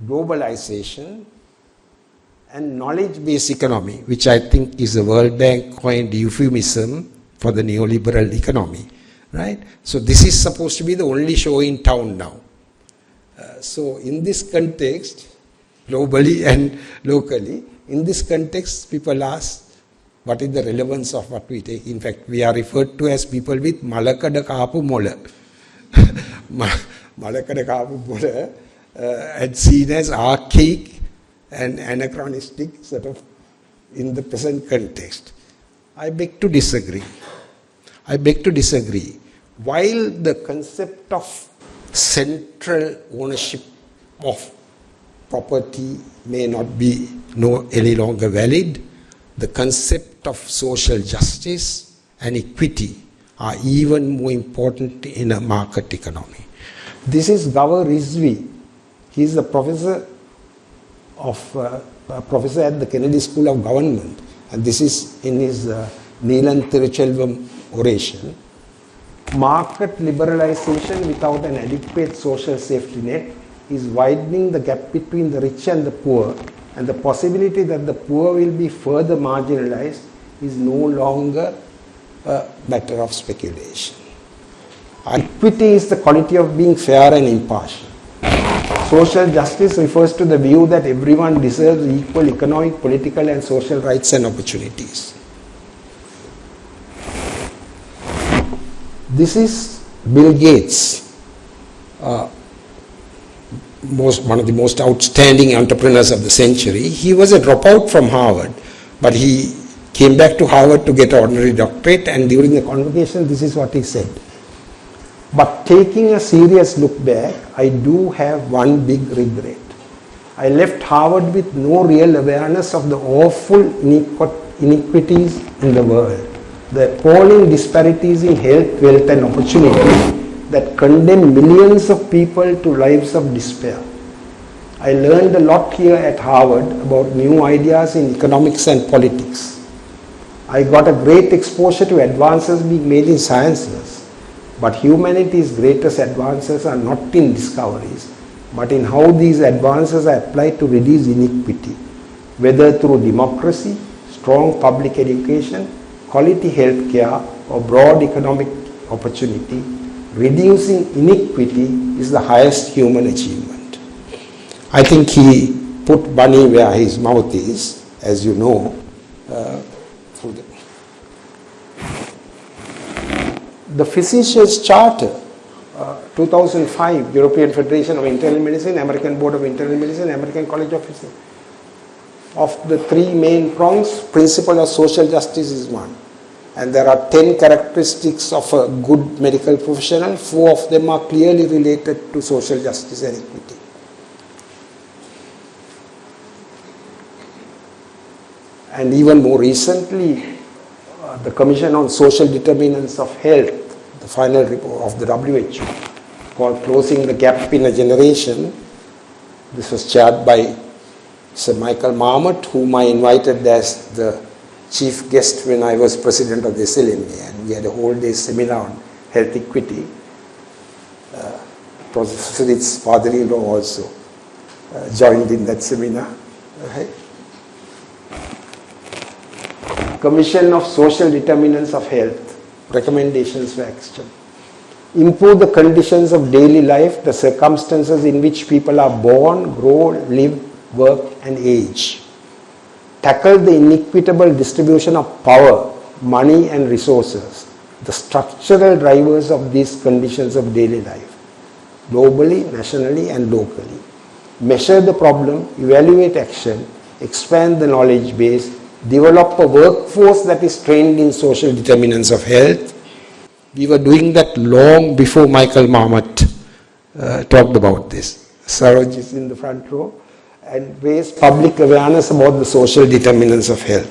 globalization, and knowledge-based economy, which I think is a World Bank coined euphemism for the neoliberal economy, right? So this is supposed to be the only show in town now. So in this context, globally and locally, in this context, people ask, what is the relevance of what we take? In fact, we are referred to as people with malakada kaapu mola. Malakada kaapu mola, and seen as archaic and anachronistic sort of in the present context. I beg to disagree. While the concept of central ownership of property may not be any longer valid, the concept of social justice and equity are even more important in a market economy. This is Gaurav Rizvi. He is the professor at the Kennedy School of Government, and this is in his Neelan Tiruchelvam oration. Market liberalization without an adequate social safety net is widening the gap between the rich and the poor, and the possibility that the poor will be further marginalized is no longer a matter of speculation. Equity is the quality of being fair and impartial. Social justice refers to the view that everyone deserves equal economic, political, and social rights and opportunities. This is Bill Gates one of the most outstanding entrepreneurs of the century. He was a dropout from Harvard, but he came back to Harvard to get an honorary doctorate, and during the convocation, this is what he said. But taking a serious look back, I do have one big regret. I left Harvard with no real awareness of the awful inequities in the world, the appalling disparities in health, wealth and opportunity that condemn millions of people to lives of despair. I learned a lot here at Harvard about new ideas in economics and politics. I got a great exposure to advances being made in sciences, but humanity's greatest advances are not in discoveries, but in how these advances are applied to reduce inequity, whether through democracy, strong public education, quality health care, or broad economic opportunity. Reducing inequity is the highest human achievement. I think he put money where his mouth is, as you know. The Physicians' Charter, 2005, European Federation of Internal Medicine, American Board of Internal Medicine, American College of Physicians. Of the three main prongs, principle of social justice is one. And there are 10 characteristics of a good medical professional. 4 of them are clearly related to social justice and equity. And even more recently, the Commission on Social Determinants of Health, the final report of the WHO, called Closing the Gap in a Generation. This was chaired by Sir Michael Marmot, whom I invited as the chief guest when I was president of the SLMA, and we had a whole day seminar on health equity. Professor Surit's father-in-law also joined in that seminar. Right? Commission of Social Determinants of Health, recommendations for action. Improve the conditions of daily life, the circumstances in which people are born, grow, live, work and age. Tackle the inequitable distribution of power, money and resources, the structural drivers of these conditions of daily life, globally, nationally and locally. Measure the problem, evaluate action, expand the knowledge base, develop a workforce that is trained in social determinants of health. We were doing that long before Michael Marmot talked about this. Saroj is in the front row. And raise public awareness about the social determinants of health.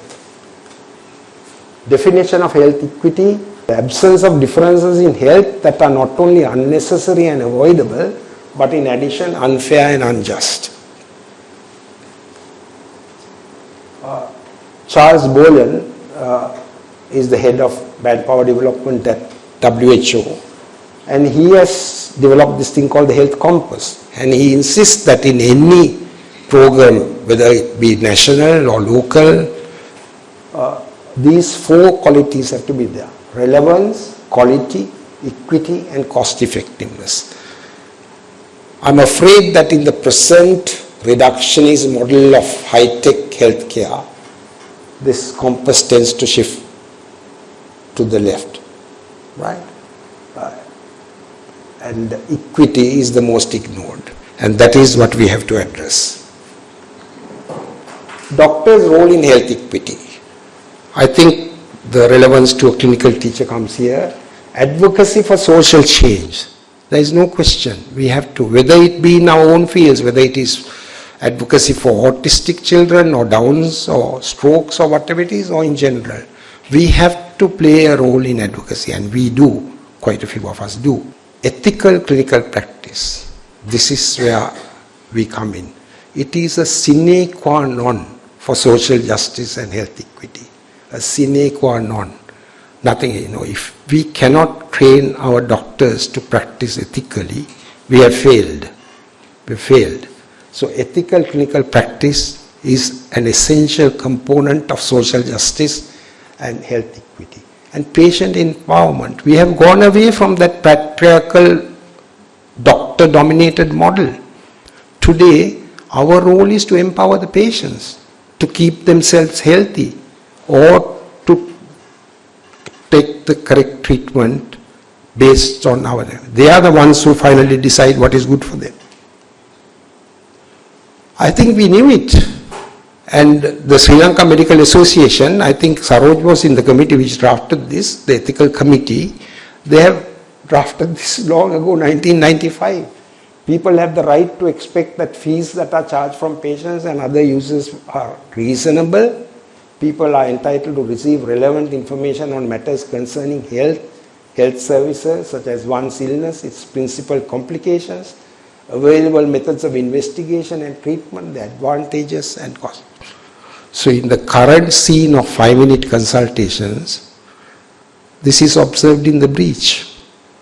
Definition of health equity, the absence of differences in health that are not only unnecessary and avoidable, but in addition unfair and unjust. Charles Bolan is the head of manpower development at WHO, and he has developed this thing called the Health Compass, and he insists that in any program, whether it be national or local, these 4 qualities have to be there: relevance, quality, equity and cost effectiveness. I'm afraid that in the present reductionist model of high-tech healthcare, this compass tends to shift to the left, right? And equity is the most ignored, and that is what we have to address. Doctor's role in health equity. I think the relevance to a clinical teacher comes here. Advocacy for social change. There is no question. We have to, whether it be in our own fields, whether it is advocacy for autistic children or Downs or strokes or whatever it is, or in general, we have to play a role in advocacy, and we do. Quite a few of us do. Ethical clinical practice. This is where we come in. It is a sine qua non for social justice and health equity. A sine qua non. Nothing, if we cannot train our doctors to practice ethically, we have failed. We failed. So ethical clinical practice is an essential component of social justice and health equity. And patient empowerment. We have gone away from that patriarchal doctor-dominated model. Today, our role is to empower the patients, to keep themselves healthy, or to take the correct treatment based on our... They are the ones who finally decide what is good for them. I think we knew it. And the Sri Lanka Medical Association, I think Saroj was in the committee which drafted this, the ethical committee. They have drafted this long ago, 1995. People have the right to expect that fees that are charged from patients and other users are reasonable. People are entitled to receive relevant information on matters concerning health services such as one's illness, its principal complications, available methods of investigation and treatment, the advantages and costs. So in the current scene of 5-minute consultations, this is observed in the breach.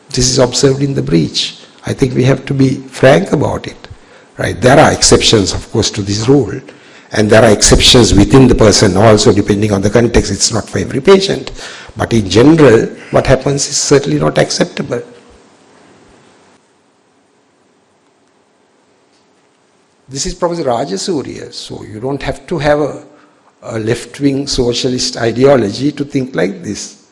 This is observed in the breach. I think we have to be frank about it. Right? There are exceptions, of course, to this rule. And there are exceptions within the person also, depending on the context. It's not for every patient. But in general, what happens is certainly not acceptable. This is Professor Warnasuriya, so you don't have to have a left-wing socialist ideology to think like this.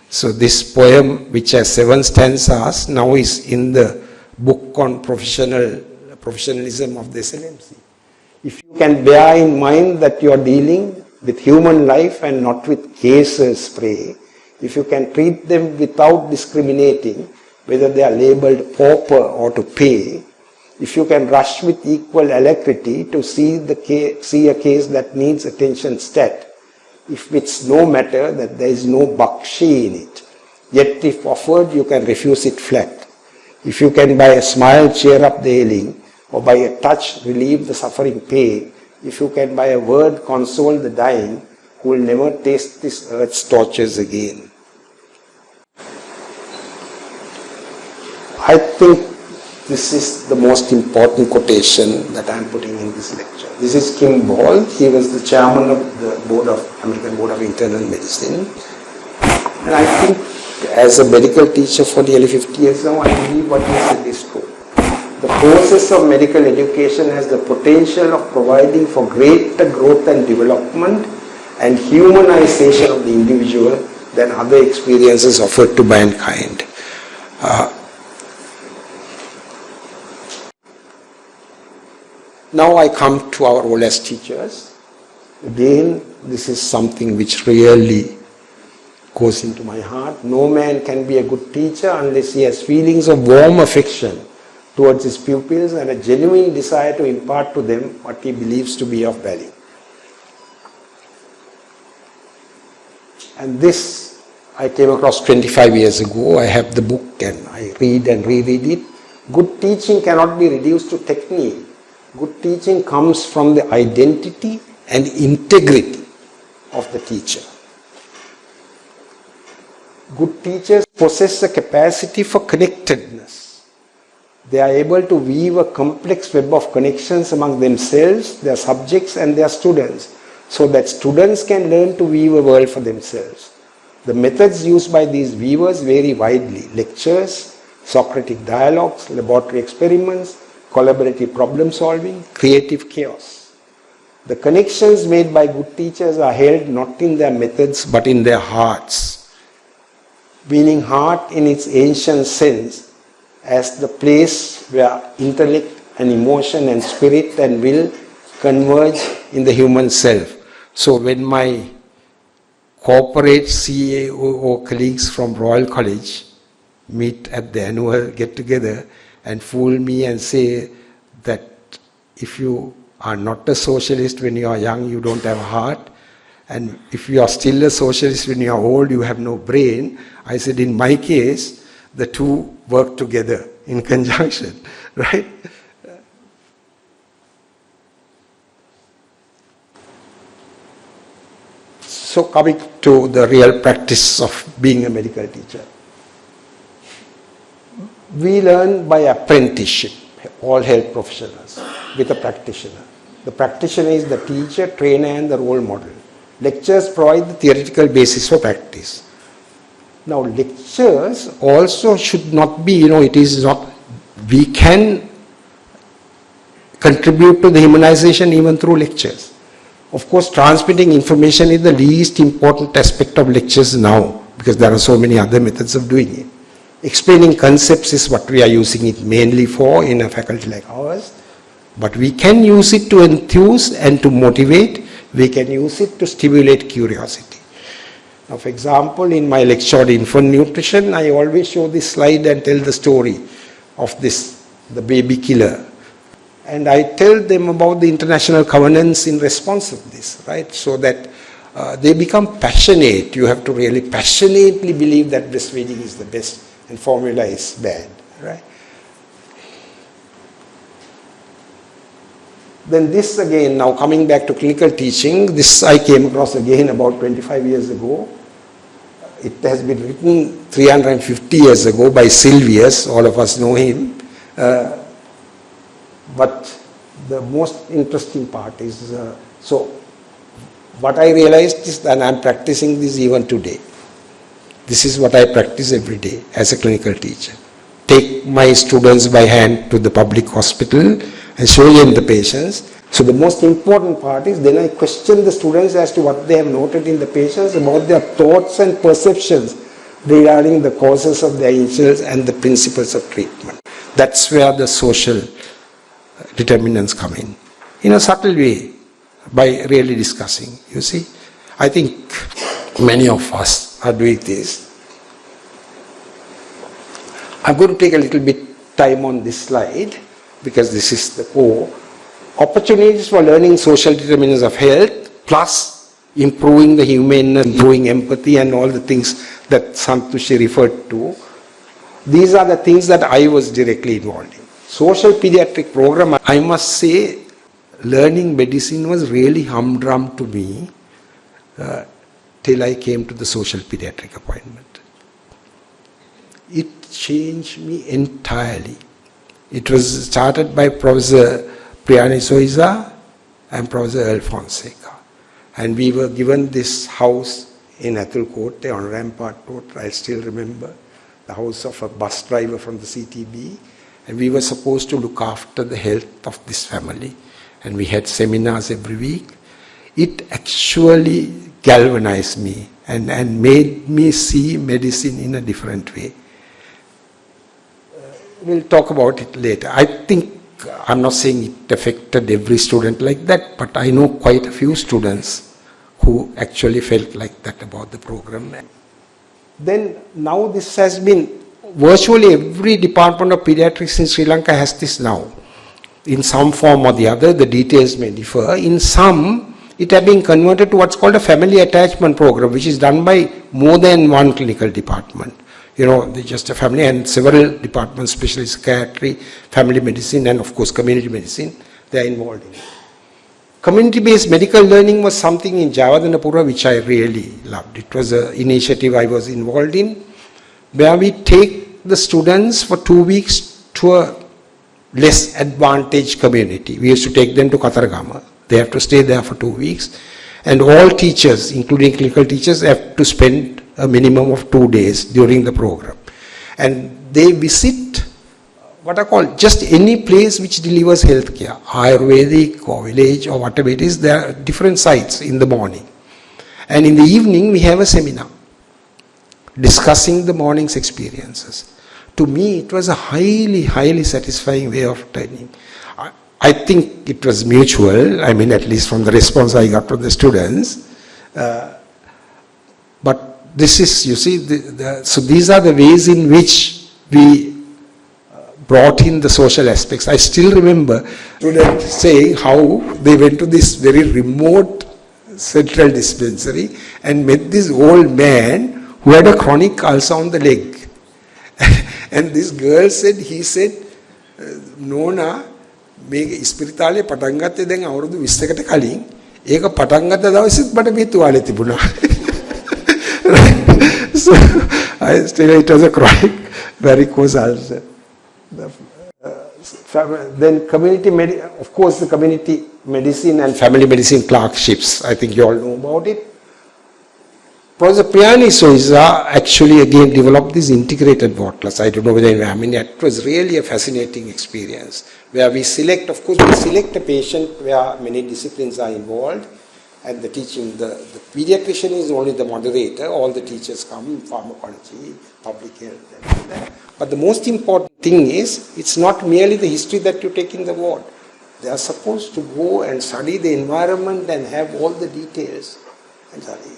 So this poem, which has 7 stanzas, now is in the book on professionalism of the SLMC. If you can bear in mind that you are dealing with human life and not with cases spray, if you can treat them without discriminating whether they are labeled pauper or to pay, if you can rush with equal alacrity to see a case that needs attention stat, if it's no matter that there is no bakshi in it, yet if offered you can refuse it flat. If you can by a smile cheer up the ailing, or by a touch relieve the suffering pain, if you can by a word console the dying, who will never taste this earth's tortures again. I think this is the most important quotation that I am putting in this lecture. This is Kim Ball. He was the chairman of the American Board of Internal Medicine. And I think as a medical teacher for nearly 50 years now, I believe what he said is true. The process of medical education has the potential of providing for greater growth and development and humanization of the individual than other experiences offered to mankind. Now I come to our role as teachers. Again, this is something which really goes into my heart. No man can be a good teacher unless he has feelings of warm affection towards his pupils and a genuine desire to impart to them what he believes to be of value. And this I came across 25 years ago. I have the book and I read and reread it. Good teaching cannot be reduced to technique. Good teaching comes from the identity and integrity of the teacher. Good teachers possess a capacity for connectedness. They are able to weave a complex web of connections among themselves, their subjects and their students, so that students can learn to weave a world for themselves. The methods used by these weavers vary widely. Lectures, Socratic dialogues, laboratory experiments, collaborative problem solving, creative chaos. The connections made by good teachers are held not in their methods but in their hearts. Meaning heart in its ancient sense as the place where intellect and emotion and spirit and will converge in the human self. So when my corporate CAO colleagues from Royal College meet at the annual get-together and fool me and say that if you are not a socialist when you are young, you don't have a heart, and if you are still a socialist when you are old, you have no brain. I said, in my case, the two work together in conjunction, right? So coming to the real practice of being a medical teacher. We learn by apprenticeship, all health professionals, with a practitioner. The practitioner is the teacher, trainer and the role model. Lectures provide the theoretical basis for practice. Now lectures also should not be, it is not, we can contribute to the humanization even through lectures. Of course, transmitting information is the least important aspect of lectures now, because there are so many other methods of doing it. Explaining concepts is what we are using it mainly for in a faculty like ours. But we can use it to enthuse and to motivate. We can use it to stimulate curiosity. Now, for example, in my lecture on infant nutrition, I always show this slide and tell the story of this, the baby killer. And I tell them about the international covenants in response to this, right? So that they become passionate. You have to really passionately believe that breastfeeding is the best and formula is bad, right? Then this again, now coming back to clinical teaching, this I came across again about 25 years ago. It has been written 350 years ago by Sylvius, all of us know him. But the most interesting part is, so what I realized is that I am practicing this even today. This is what I practice every day as a clinical teacher. Take my students by hand to the public hospital and show them the patients. So the most important part is then I question the students as to what they have noted in the patients about their thoughts and perceptions regarding the causes of their insults and the principles of treatment. That's where the social determinants come in a subtle way, by really discussing, you see. I think many of us are doing this. I'm going to take a little bit time on this slide because this is the core. Opportunities for learning social determinants of health plus improving the humaneness, improving empathy and all the things that Santushi referred to. These are the things that I was directly involved in. Social pediatric program, I must say, learning medicine was really humdrum to me till I came to the social pediatric appointment. It changed me entirely. It was started by Professor Soiza and Professor Earl Fonseka. And we were given this house in Athol Court on Rampart Road, I still remember, the house of a bus driver from the CTB. And we were supposed to look after the health of this family. And we had seminars every week. It actually galvanized me and made me see medicine in a different way. We'll talk about it later. I think, I'm not saying it affected every student like that, but I know quite a few students who actually felt like that about the program. Then now this has been, virtually every department of pediatrics in Sri Lanka has this now. In some form or the other, the details may differ. In some, it has been converted to what's called a family attachment program, which is done by more than one clinical department. You know, just a family and several departments, especially psychiatry, family medicine, and of course community medicine, they are involved in it. Community-based medical learning was something in Javadanapura which I really loved. It was an initiative I was involved in, where we take the students for 2 weeks to a less advantaged community. We used to take them to Kataragama. They have to stay there for 2 weeks. And all teachers, including clinical teachers, have to spend a minimum of 2 days during the program. And they visit what I call just any place which delivers healthcare, Ayurvedic or village or whatever it is. There are different sites in the morning. And in the evening, we have a seminar discussing the morning's experiences. To me, it was a highly, highly satisfying way of training. I think it was mutual, I mean, at least from the response I got from the students. But this is, you see, so these are the ways in which we brought in the social aspects. I still remember students saying how they went to this very remote central dispensary and met this old man who had a chronic ulcer on the leg. And this girl said, he said, Nona, මේ ඉස්පිරිතාලේ පටන් ගත්තේ දැන් අවුරුදු 20කට කලින් ඒක පටන් ගත්ත දවසෙත් මට මේ තුවාලේ තිබුණා. So I still, it was a chronic varicose ulcer. Then community of course the community medicine and family medicine clerkships, I think you all know about it. Professor Soiza actually again developed this integrated ward class. I don't know whether, I mean, it was really a fascinating experience where we select, of course, we select a patient where many disciplines are involved and the teaching, the pediatrician is only the moderator, all the teachers come, pharmacology, public health, and that. But the most important thing is, it's not merely the history that you take in the ward. They are supposed to go and study the environment and have all the details and study.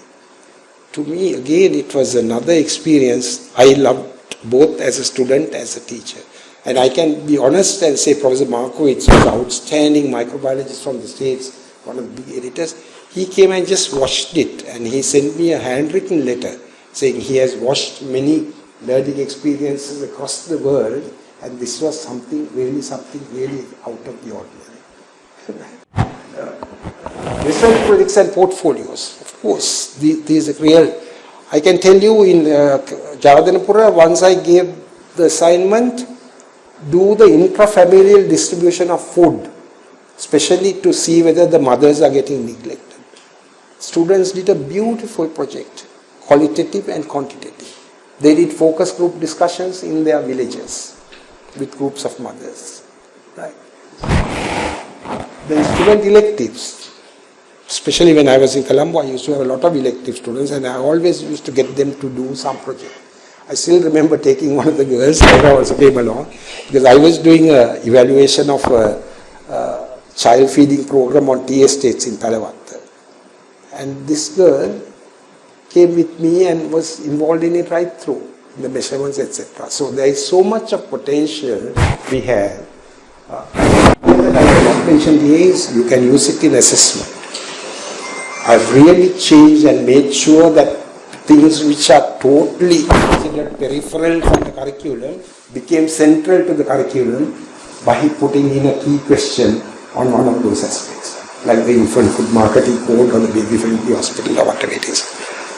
To me, again, it was another experience I loved both as a student, as a teacher. And I can be honest and say Professor Markowitz was an outstanding microbiologist from the States, one of the big editors. He came and just watched it, and he sent me a handwritten letter saying he has watched many learning experiences across the world, and this was something really out of the ordinary. Research projects and portfolios. Of course, these are real. I can tell you in Javadanapura, once I gave the assignment, do the intrafamilial distribution of food, especially to see whether the mothers are getting neglected. Students did a beautiful project, qualitative and quantitative. They did focus group discussions in their villages with groups of mothers. Right. The instrument electives, especially when I was in Colombo, I used to have a lot of elective students, and I always used to get them to do some project. I still remember taking one of the girls, Sarah also came along, because I was doing an evaluation of a child feeding program on tea estates in Palavatta. And this girl came with me and was involved in it right through, in the measurements, etc. So there is so much of potential we have. The type of operation is, you can use it in assessment. I've really changed and made sure that things which are totally considered peripheral from the curriculum became central to the curriculum by putting in a key question on one of those aspects, like the infant food marketing code or the baby friendly hospital or whatever it is.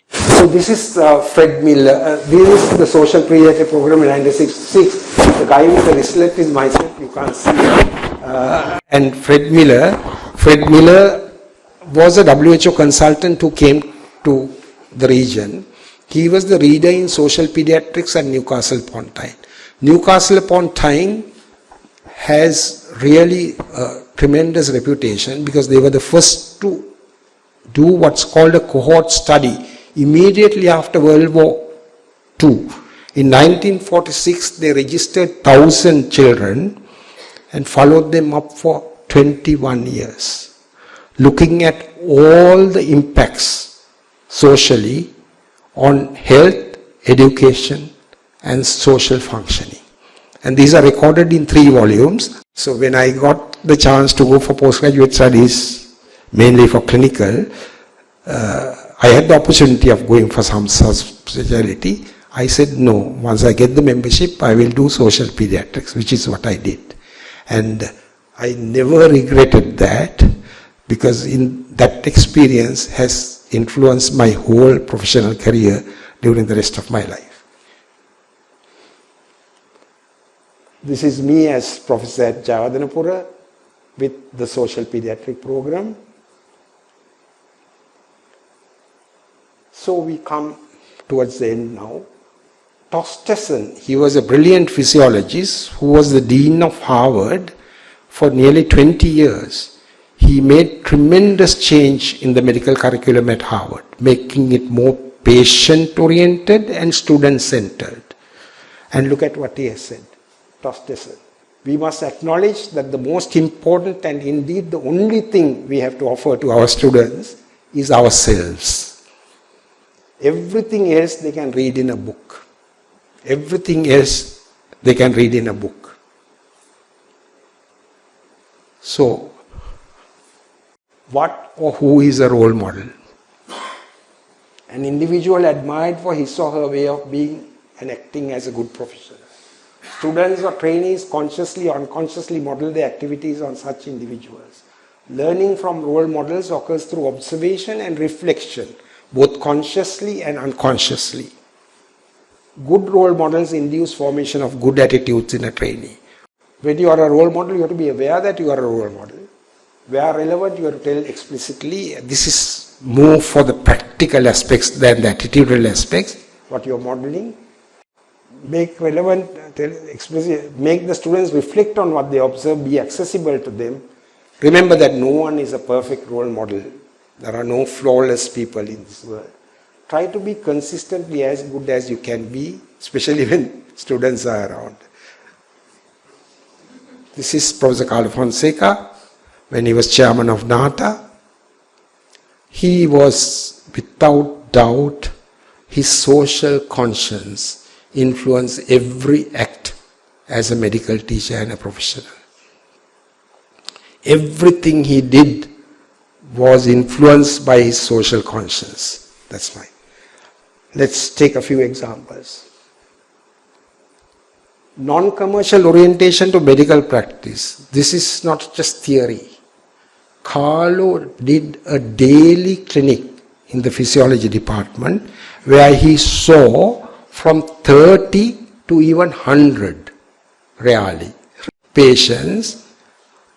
So this is Fred Miller. This is the social pediatric program in 1966. The guy with the wristlet is myself, you can't see. And Fred Miller was a WHO consultant who came to the region. He was the reader in social pediatrics at Newcastle upon Tyne. Newcastle upon Tyne has really a tremendous reputation because they were the first to do what's called a cohort study immediately after World War II. In 1946, they registered 1,000 children and followed them up for 21 years, looking at all the impacts socially on health, education, and social functioning. And these are recorded in 3 volumes. So when I got the chance to go for postgraduate studies, mainly for clinical, I had the opportunity of going for some specialty. I said, no, once I get the membership, I will do social pediatrics, which is what I did. And I never regretted that, because that experience has influenced my whole professional career during the rest of my life. This is me as professor at Javadanapura with the social pediatric program. So we come towards the end now. Tosteson, he was a brilliant physiologist who was the dean of Harvard for nearly 20 years. He made tremendous change in the medical curriculum at Harvard, making it more patient-oriented and student-centered. And look at what he has said, Tosteson. We must acknowledge that the most important and indeed the only thing we have to offer to our students is ourselves. Everything else they can read in a book. Everything else they can read in a book. So, what or who is a role model? An individual admired for his or her way of being and acting as a good professional. Students or trainees consciously or unconsciously model their activities on such individuals. Learning from role models occurs through observation and reflection, both consciously and unconsciously. Good role models induce formation of good attitudes in a trainee. When you are a role model, you have to be aware that you are a role model. Where relevant, you have to tell explicitly. This is more for the practical aspects than the attitudinal aspects, what you are modeling. Make relevant, tell explicit, make the students reflect on what they observe, be accessible to them. Remember that no one is a perfect role model. There are no flawless people in this world. Try to be consistently as good as you can be, especially when students are around. This is Professor Carlo Fonseka when he was chairman of NATA, he was without doubt, his social conscience influenced every act as a medical teacher and a professional. Everything he did was influenced by his social conscience. That's mine. Let's take a few examples. Non-commercial orientation to medical practice. This is not just theory. Carlo did a daily clinic in the physiology department where he saw from 30 to even 100, rarely, patients.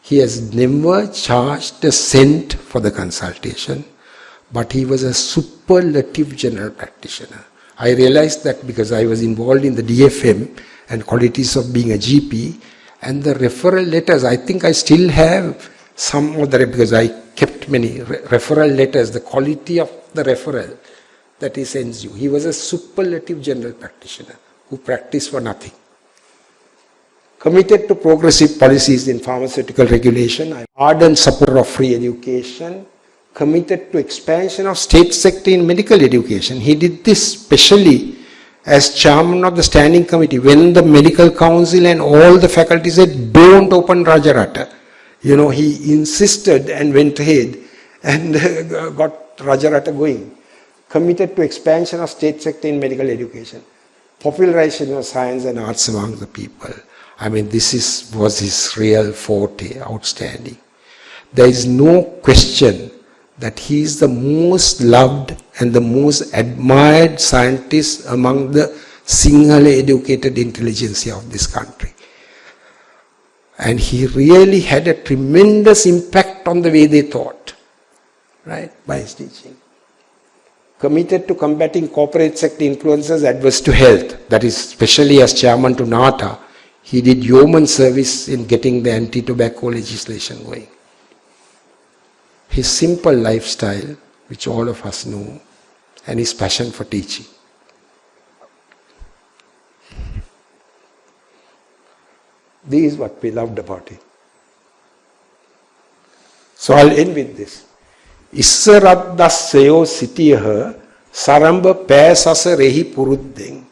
He has never charged a cent for the consultation, but he was a superlative general practitioner. I realized that because I was involved in the DFM and qualities of being a GP, and the referral letters, I think I still have some of the, because I kept many referral letters, the quality of the referral that he sends you. He was a superlative general practitioner who practiced for nothing. Committed to progressive policies in pharmaceutical regulation, I'm ardent supporter of free education, committed to expansion of state sector in medical education. He did this specially as chairman of the standing committee when the medical council and all the faculty said, don't open Rajarata. You know, he insisted and went ahead and got Rajarata going. Committed to expansion of state sector in medical education. Popularization of science and arts among the people. I mean, this was his real forte, outstanding. There is no question that he is the most loved and the most admired scientist among the Sinhala educated intelligentsia of this country. And he really had a tremendous impact on the way they thought, right, by his teaching. Committed to combating corporate sector influences adverse to health, that is, especially as chairman to NATA, he did yeoman service in getting the anti-tobacco legislation going. His simple lifestyle, which all of us know, and his passion for teaching. This is what we loved about him. So I'll end with this. Issaraddassayo sitiyaha saramba pēsasa rehi puruddeng.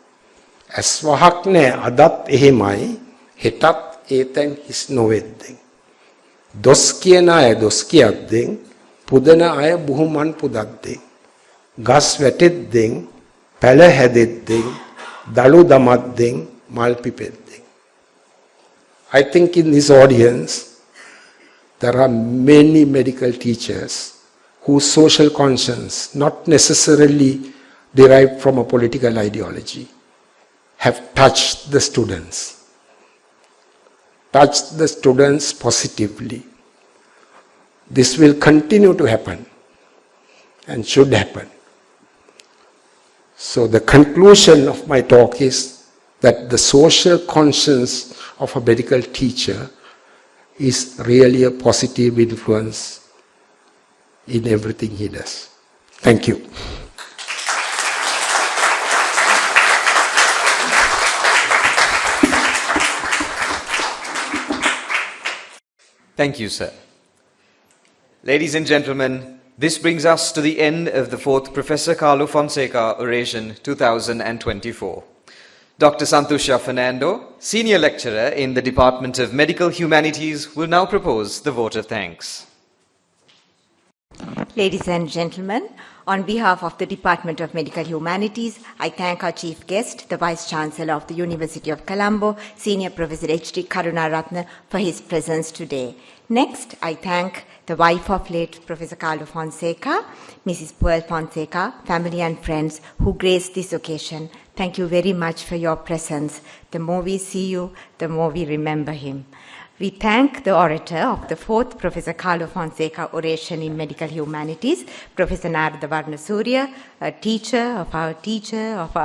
Aswahak ne adat ehemai hetat eten his noveddeng. Dos kiyana ay dos kiyaddeng pudana ay buhuman pudaddeng. Gas වැටෙද්දෙන් පැල හැදෙද්දෙන් දලු දමද්දෙන් මල් පිපෙද්දෙන්. I think in this audience there are many medical teachers whose social conscience, not necessarily derived from a political ideology, have touched the students positively. This will continue to happen and should happen. So the conclusion of my talk is that the social conscience of a medical teacher is really a positive influence in everything he does. Thank you. Thank you, sir. Ladies and gentlemen, this brings us to the end of the 4th Professor Carlo Fonseka Oration 2024. Dr. Santusha Fernando, Senior Lecturer in the Department of Medical Humanities, will now propose the vote of thanks. Ladies and gentlemen, on behalf of the Department of Medical Humanities, I thank our chief guest, the Vice Chancellor of the University of Colombo, Senior Professor H.D. Karunaratne, for his presence today. Next, I thank the wife of late Professor Carlo Fonseka, Mrs. Pearl Fonseka, family and friends who graced this occasion. Thank you very much for your presence. The more we see you, the more we remember him. We thank the orator of the 4th Professor Carlo Fonseka Oration in Medical Humanities, Professor Narada Warnasuriya, a teacher of our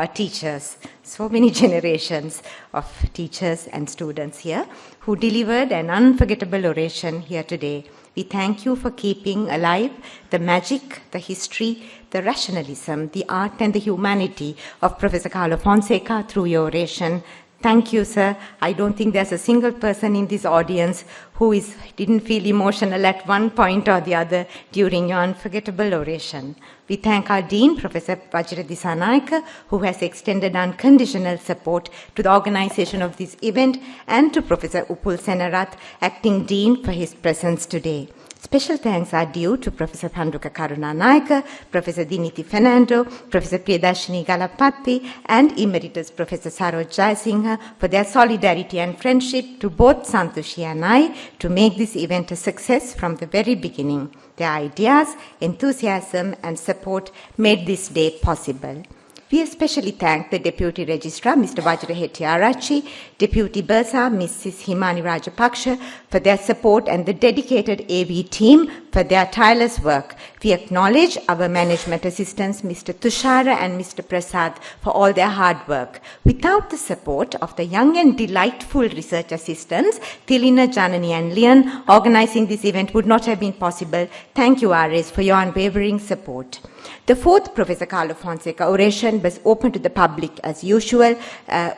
teachers. So many generations of teachers and students here who delivered an unforgettable oration here today. We thank you for keeping alive the magic, the history, the rationalism, the art and the humanity of Professor Carlo Fonseka through your oration. Thank you, sir. I don't think there's a single person in this audience who didn't feel emotional at one point or the other during your unforgettable oration. We thank our Dean, Professor Vajra Disanayake, who has extended unconditional support to the organization of this event, and to Professor Upul Senarath, Acting Dean, for his presence today. Special thanks are due to Professor Panduka Karunanayake, Professor Diniti Fernando, Professor Priyadarshini Galapatti, and Emeritus Professor Saroj Jayasinghe for their solidarity and friendship to both Santoshi and I to make this event a success from the very beginning. Their ideas, enthusiasm, and support made this day possible. We especially thank the Deputy Registrar, Mr. Vajra Hettiarachchi, Deputy Bursar, Mrs. Himani Rajapaksha, for their support, and the dedicated AV team for their tireless work. We acknowledge our management assistants, Mr. Tushara and Mr. Prasad, for all their hard work. Without the support of the young and delightful research assistants, Tilina, Janani, and Leon, organizing this event would not have been possible. Thank you, RS, for your unwavering support. The fourth Professor Carlo Fonseka Oration was open to the public as usual,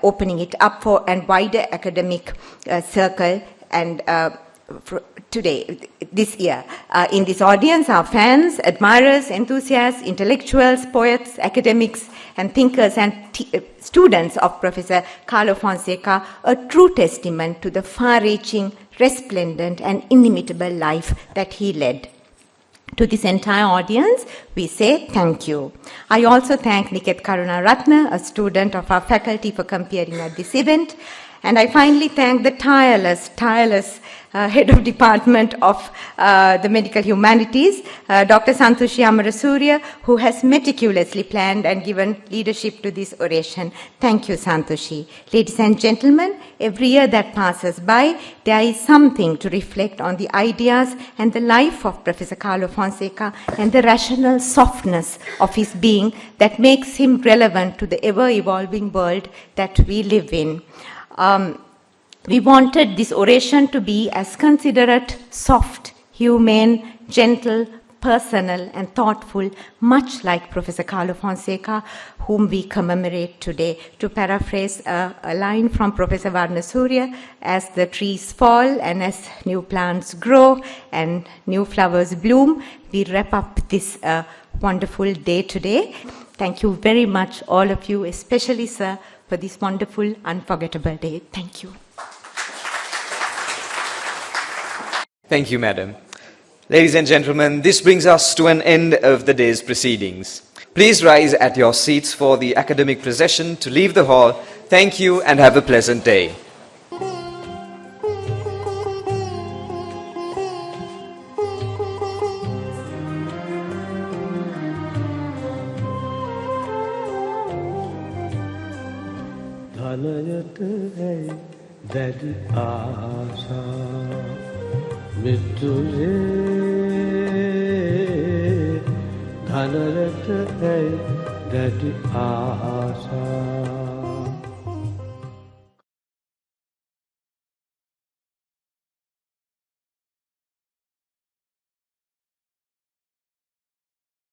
opening it up for a wider academic circle, and this year. In this audience are fans, admirers, enthusiasts, intellectuals, poets, academics, and thinkers, and students of Professor Carlo Fonseka, a true testament to the far-reaching, resplendent, and inimitable life that he led. To this entire audience, we say thank you. I also thank Niket Karunaratne, a student of our faculty, for appearing at this event. And I finally thank the tireless head of department of the Medical Humanities, Dr. Santoshi Amarasuriya, who has meticulously planned and given leadership to this oration. Thank you, Santoshi. Ladies and gentlemen, every year that passes by, there is something to reflect on the ideas and the life of Professor Carlo Fonseka and the rational softness of his being that makes him relevant to the ever-evolving world that we live in. We wanted this oration to be as considerate, soft, humane, gentle, personal, and thoughtful, much like Professor Carlo Fonseka, whom we commemorate today. To paraphrase a line from Professor Warnasuriya, as the trees fall and as new plants grow and new flowers bloom, we wrap up this wonderful day today. Thank you very much, all of you, especially, sir, for this wonderful, unforgettable day. Thank you. Thank you, Madam. Ladies and gentlemen, this brings us to an end of the day's proceedings. Please rise at your seats for the academic procession to leave the hall. Thank you and have a pleasant day. Daddy Asa Mitture Dhanarat hai Daddy Asa